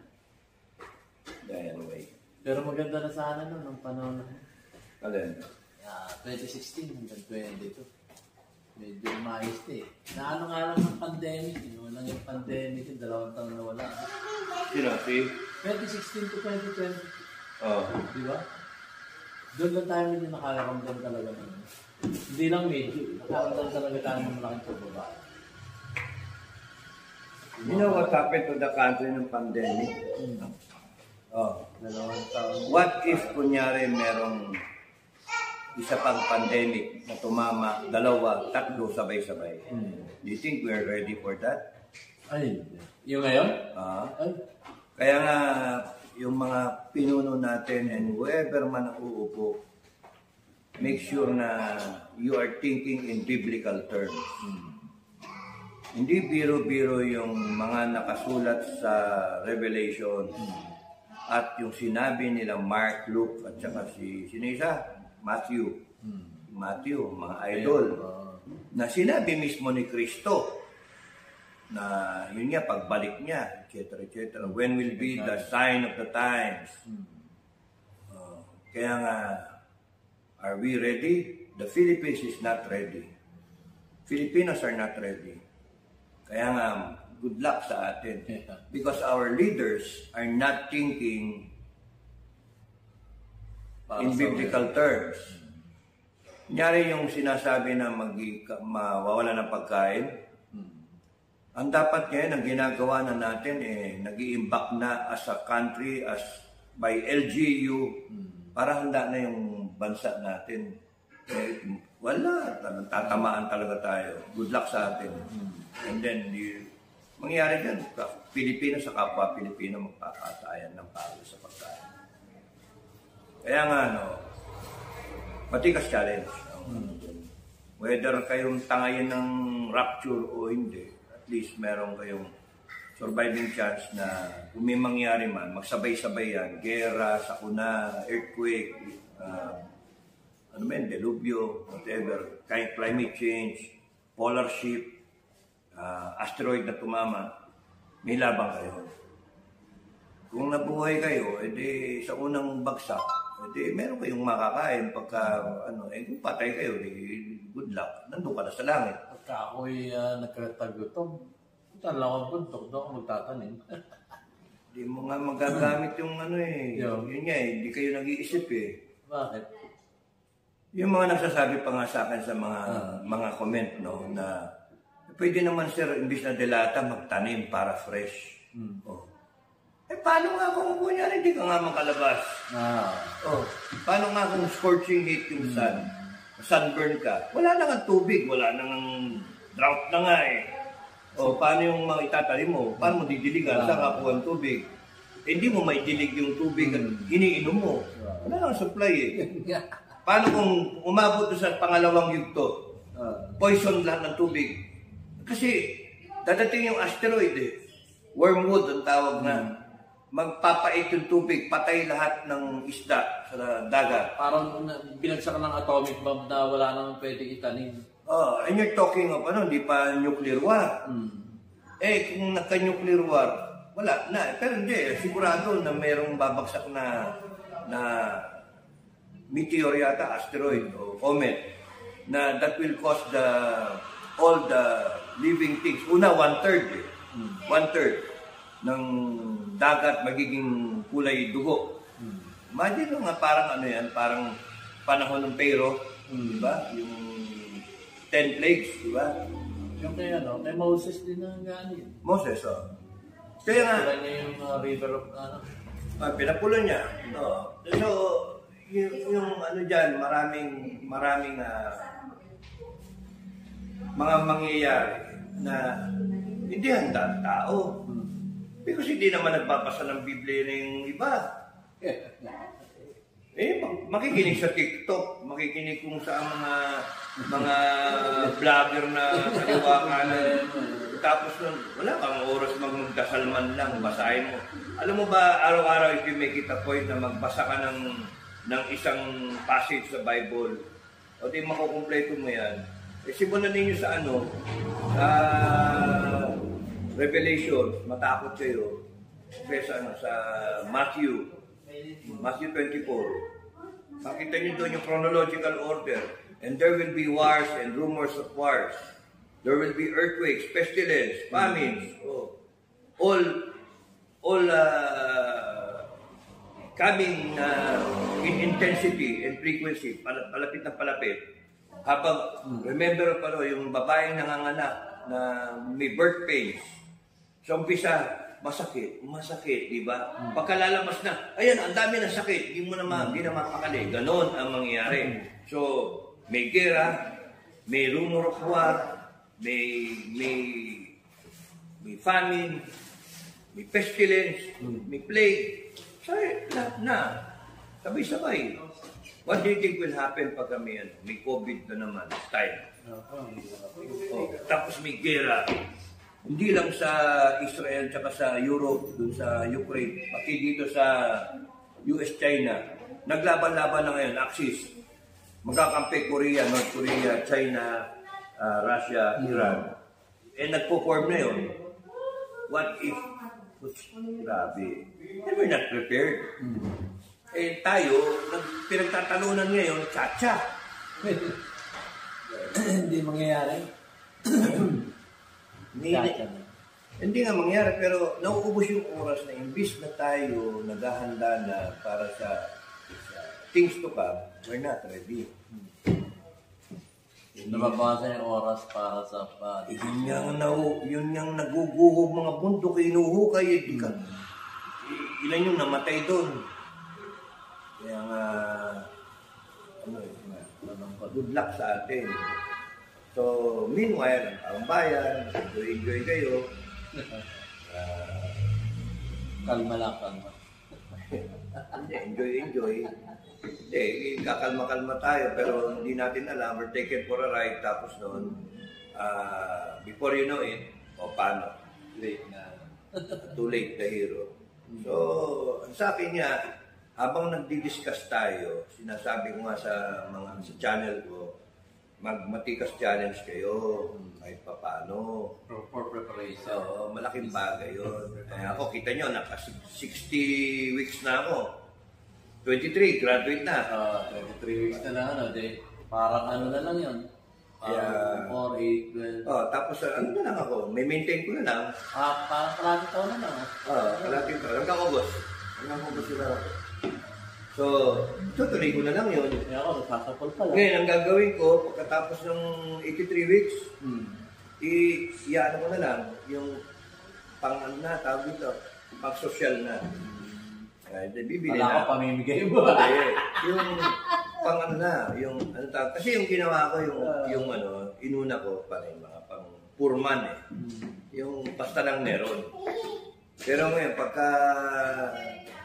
Anyway. Pero maganda na sana nung panahon na. Alin? 2016 hanggang 22. medyo mais eh. Naano nga lang ng pandemic, walang yung pandemic, yung 2 taon na wala. Sino? Si? 2016 to 2020. Oh. Di ba? Doon lang tayo medyo nakakaramdam talaga naman. Hindi lang medyo, nakakaramdam talaga tayo ng malaking pagbaba. You know what happened to the country ng pandemic? Oh. 2 taon. What if, kunyari, merong isa pang pandemic na tumama, 2, 3 sabay-sabay? Do you think we're ready for that? Ay, yung ngayon? Ay. Kaya nga, yung mga pinuno natin and whoever man ang uupo, make sure na you are thinking in biblical terms. Hindi biro-biro yung mga nakasulat sa Revelation at yung sinabi nila Mark, Luke, at saka sino isa? Matthew. Matthew, mga idol. Na sinabi mismo ni Kristo na yun nga, pagbalik niya, etc. etc. When will be the sign of the times? Kaya nga, are we ready? The Philippines is not ready. Filipinos are not ready. Kaya nga, good luck sa atin. Because our leaders are not thinking in biblical terms. Kunyari yung sinasabi na mawawala ng pagkain, ang dapat ngayon, ang ginagawa na natin, nag-i-imbak na as a country, as by LGU, para handa na yung bansa natin. Wala, tatamaan talaga tayo. Good luck sa atin. And then, mangyayari dyan, Pilipino sa kapwa Pilipino magpapatayan ng palo sa pagkain. Kaya nga, matigas challenge. Whether kayong tangayin ng rapture o hindi, at least meron kayong surviving chance na kung may mangyari man, magsabay-sabay yan, gera, sakuna, earthquake, delubyo, whatever, climate change, polar shift, asteroid na tumama, may labang kayo. Kung nabuhay kayo, edi sa unang bagsak, edi meron kayong makakain pagka, kung patay kayo, good luck, nandun ka na sa langit. Pagka ako'y nagkatagutom, saan lang akong puntok, doon ako magtatanim. Hindi mo nga magagamit yung yun nga hindi kayo nag-iisip Bakit? Yung mga nagsasabi pa nga sa akin sa mga comment, na pwede naman sir, imbis na delata, magtanim para fresh. Paano nga kung kunyari, hindi ka nga makalabas? Paano nga kung scorching heat yung sun? Sunburn ka? Wala na nga tubig, wala na nga drought na nga paano yung mga itatanim mo? Paano mo didiligan? Saan ka kuha ng tubig? Hindi mo may dilig yung tubig at iniinom mo. Wala nang supply Paano kung umabot sa pangalawang yugto? Poison lahat ng tubig. Kasi dadating yung asteroid Wormwood ang tawag na. Magpapait yung tubig, patay lahat ng isda sa dagat. Parang binagsak ng atomic bomb na wala nang pwede itanim. And you're talking of di pa nuclear war. Kung nagka-nuclear war, wala na. Pero hindi, sigurado na mayroong babagsak na meteor yata, asteroid o comet, na that will cause all the living things. Una, 1/3 1/3 ng dagat magiging kulay dugo. Imagine nga parang parang panahon ng Pharaoh, di ba? Yung 10 plagues, di ba? Yung kay Moses din ang galing. Moses, Kaya nga, Kaya niya yung river of pinapulo niya. So, yung dyan, maraming mga mangyayari na hindi handa ang tao. Because hindi naman nagbabasa ng Biblia na yung iba. Makikinig sa TikTok, makikinig kung sa mga vlogger na kaliwakanan. Tapos nun, wala kang oras magdasal man lang, basahin mo. Alam mo ba, araw-araw if you make it a point na magbasa ka ng isang passage sa Bible, o di makukumpleto mo yan. Simulan ninyo sa sa Revelation, matakot kayo. Sa Matthew 24. Makita niyo doon yung chronological order. And there will be wars and rumors of wars. There will be earthquakes, pestilence, famines, all coming in intensity and frequency, palapit na palapit. Habang, remember pa yung babaeng nanganganak na may birth pains. Sa umpisa, masakit, di ba? Pagkalalamas na, ayan, ang dami ng sakit, hindi na mapakali. Ganon ang mangyayari. So, may gera, may rumor of war, may famine, may pestilence, may plague. Lahat na. Sabay-sabay. What do you think will happen pag may COVID na naman? Time. Tapos may gera. Hindi lang sa Israel tsaka sa Europe, dun sa Ukraine, pati dito sa US-China. Naglaban-laban na ngayon, Axis. Magkakampi Korea, North Korea, China, Russia, Iran. Nagpo-form na yun. What if? Grabe. And we're not prepared. Tayo, pinagtatalunan ngayon, tsa-tsa. Hindi mangyayari. Hindi nga mangyayari, pero nauubos yung oras na imbis na tayo naghahanda na para sa things to come, we're not ready. Nababawasan yung oras para sa Yun yung naguguhog mga bundok, inuhukay. Ilan yung namatay doon. Kaya nga, good luck sa atin. So, meanwhile, ang bayan, enjoy kayo. Kalma lang, kalma. Enjoy. Hindi, kakalma-kalma tayo, pero hindi natin alam, we're taken for a ride, tapos noon, before you know it, paano? Late na. Too late the hero. So, sa akin nga, habang nagdi-discuss tayo, sinasabi ko nga sa channel ko, magmatikas challenge kayo, kahit paano. For preparation. Malaking bagay yun. Ako, kita nyo, naka 60 weeks na ako. 23, graduate na. 23 weeks na lang, parang na lang yun. 4, 8, 12. Tapos ano na lang ako, may maintain ko na lang. Parang kalating taon na lang. Kalating taon. Hanggang August. Sila ako. So, tutuloy ko na lang yun. Kaya ako, nagsasapol pa lang. Ngayon, ang gagawin ko, pagkatapos ng 83 weeks, i-ano ko na lang, yung tawag dito, pang-social na. Bibili wala na. ka pamimigay mo. Yung yung kasi yung ginawa ko, inuna ko pa rin mga pang purman yung basta lang meron. Pero ngayon, pagka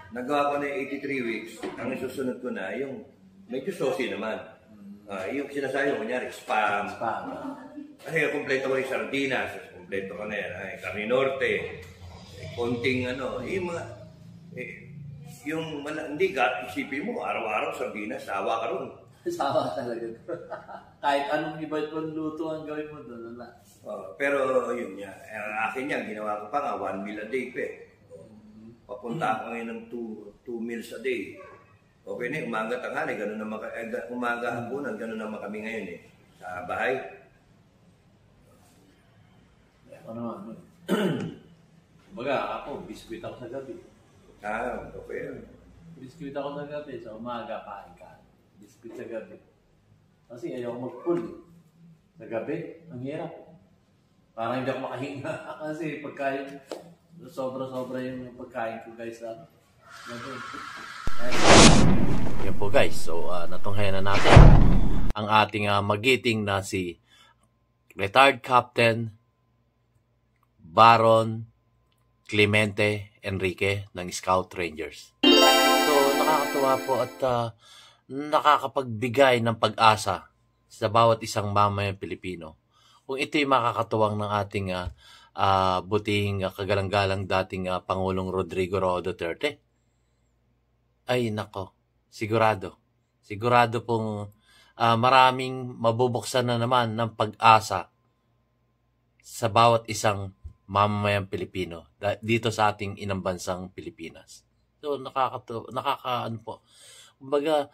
nagawa ko na yung 83 weeks, ang isusunod ko na, yung medyo saucy naman. Yung sinasabi mo, kunyari, spam. Kasi kumpleto ko yung sardinas, kumpleto ko na yan, Carne Norte, konting hindi isipin mo, araw-araw sardinas, sawa ka ron. Sawa talaga. Kahit anong iba itong luto ang gawin mo doon, wala. Pero yun niya, akin niya, ginawa ko pa nga, 1 meal a day pa Papunta ako ngayon ng 2 meals a day. Okay na, umaga tanghali, umaga hapunan, gano'n naman kami ngayon sa bahay. Ano naman? Baga, ako, biskuit ako sa gabi. Okay. Biskuit ako sa gabi, sa umaga, kain ka. Biskuit sa gabi. Kasi ayaw ko mag-pull. Sa gabi, ang hirap. Parang hindi ako makahinga. Kasi pagkain, sobra-sobra yung pagkain ko guys. Yan po guys. So, natunghayan na natin ang ating magiting na si retired Captain Baron Clemente Enrique ng Scout Rangers. So, nakakatuwa po at nakakapagbigay ng pag-asa sa bawat isang mamamayang Pilipino. Kung ito'y makakatuwang ng ating butihing kagalang-galang dating Pangulong Rodrigo Roa Duterte, ay nako, sigurado pong maraming mabubuksan na naman ng pag-asa sa bawat isang mamamayang Pilipino dito sa ating inang bansang Pilipinas. So, nakakaano po. Kumbaga,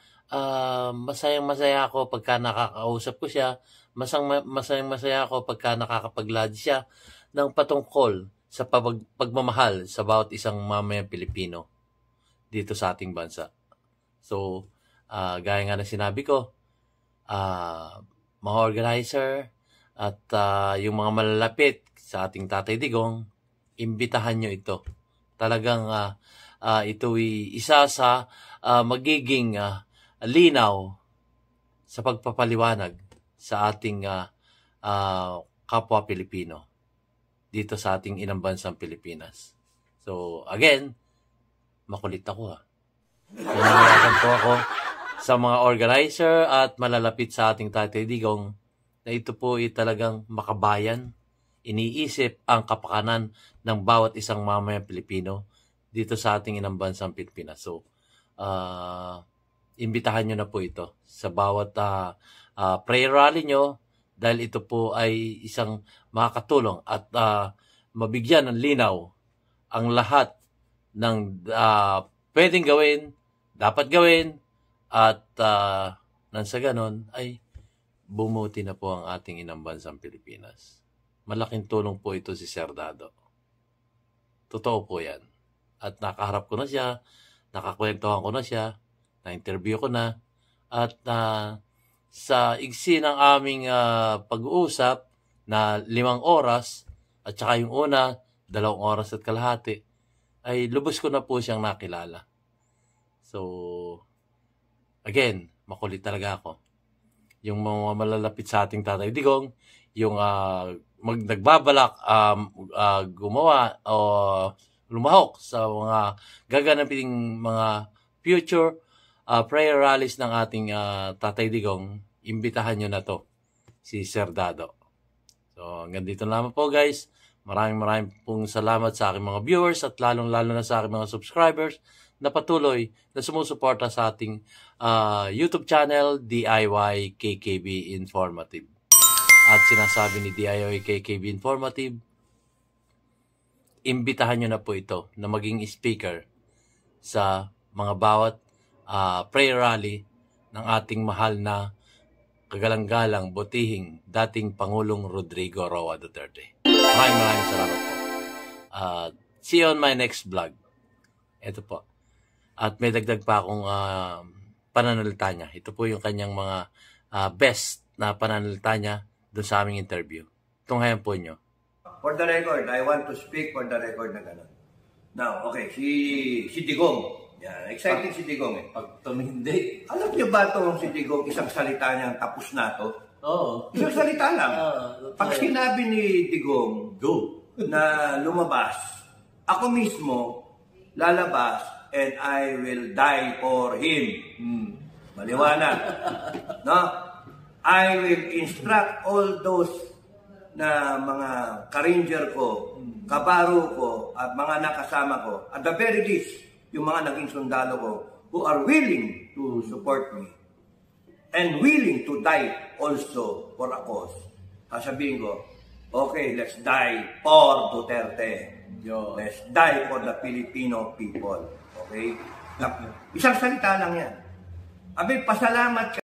masayang-masaya ako pagka nakakausap ko siya. Masayang-masaya ako pagka nakakapag-lodge siya ng patungkol sa pagmamahal sa bawat isang mamayang Pilipino dito sa ating bansa. So, gaya nga na sinabi ko, mga organizer at yung mga malalapit sa ating Tatay Digong, imbitahan nyo ito. Talagang ito'y isa sa magiging linaw sa pagpapaliwanag sa ating kapwa Pilipino dito sa ating inang bansang Pilipinas. So, again, makulit ako Pinayagan po ako sa mga organizer at malalapit sa ating Tatay Digong na ito po ay talagang makabayan, iniisip ang kapakanan ng bawat isang mamayang Pilipino dito sa ating inang bansang Pilipinas. So, imbitahan nyo na po ito sa bawat prayer rally nyo dahil ito po ay isang makakatulong at mabigyan ng linaw ang lahat ng pwedeng gawin, dapat gawin, at nang sa ganon ay bumuti na po ang ating inang bansang Pilipinas. Malaking tulong po ito si Sir Dado. Totoo po yan. At nakaharap ko na siya, nakakwentuhan ko na siya, na-interview ko na, at sa igsi ng aming pag-uusap na 5 oras, at saka yung una, 2 oras at kalahati, ay lubos ko na po siyang nakilala. So, again, makulit talaga ako. Yung mga malalapit sa ating Tatay Digong, yung nagbabalak gumawa o lumahok sa mga gaganaping mga future prayer rallies ng ating Tatay Digong, imbitahan nyo na to, si Sir Dado. So, hanggang dito lamang po guys. Maraming pong salamat sa aking mga viewers at lalong-lalo na sa aking mga subscribers na patuloy na sumusuporta sa ating YouTube channel, DIY KKB Informative. At sinasabi ni DIY KKB Informative, imbitahan nyo na po ito na maging speaker sa mga bawat prayer rally ng ating mahal na kagalang-galang butihing dating Pangulong Rodrigo Roa Duterte. Maraming salamat po. See you on my next vlog. Ito po. At may dagdag pa akong pananalita niya. Ito po yung kanyang mga best na pananalita niya doon sa aming interview. Tunghayan po nyo. For the record, I want to speak for the record na gano'n. Now, okay, si Digong. Yan, exciting si Digong eh. Pag tumindi. Alam niyo ba itong si Digong, isang salita niyang tapos na to? Oo. Isang salita lang. Pag sinabi ni Digong, Go. na lumabas, ako mismo lalabas and I will die for him. Maliwanag. No? I will instruct all those na mga ka-ranger ko, kabaro ko, at mga nakasama ko, at the very least, yung mga naging sundalo ko, who are willing to support me and willing to die also for a cause. Sasabihin ko, okay, let's die for Duterte. Yo. Let's die for the Filipino people. Okay? Isang salita lang yan. Abi, pasalamat ka.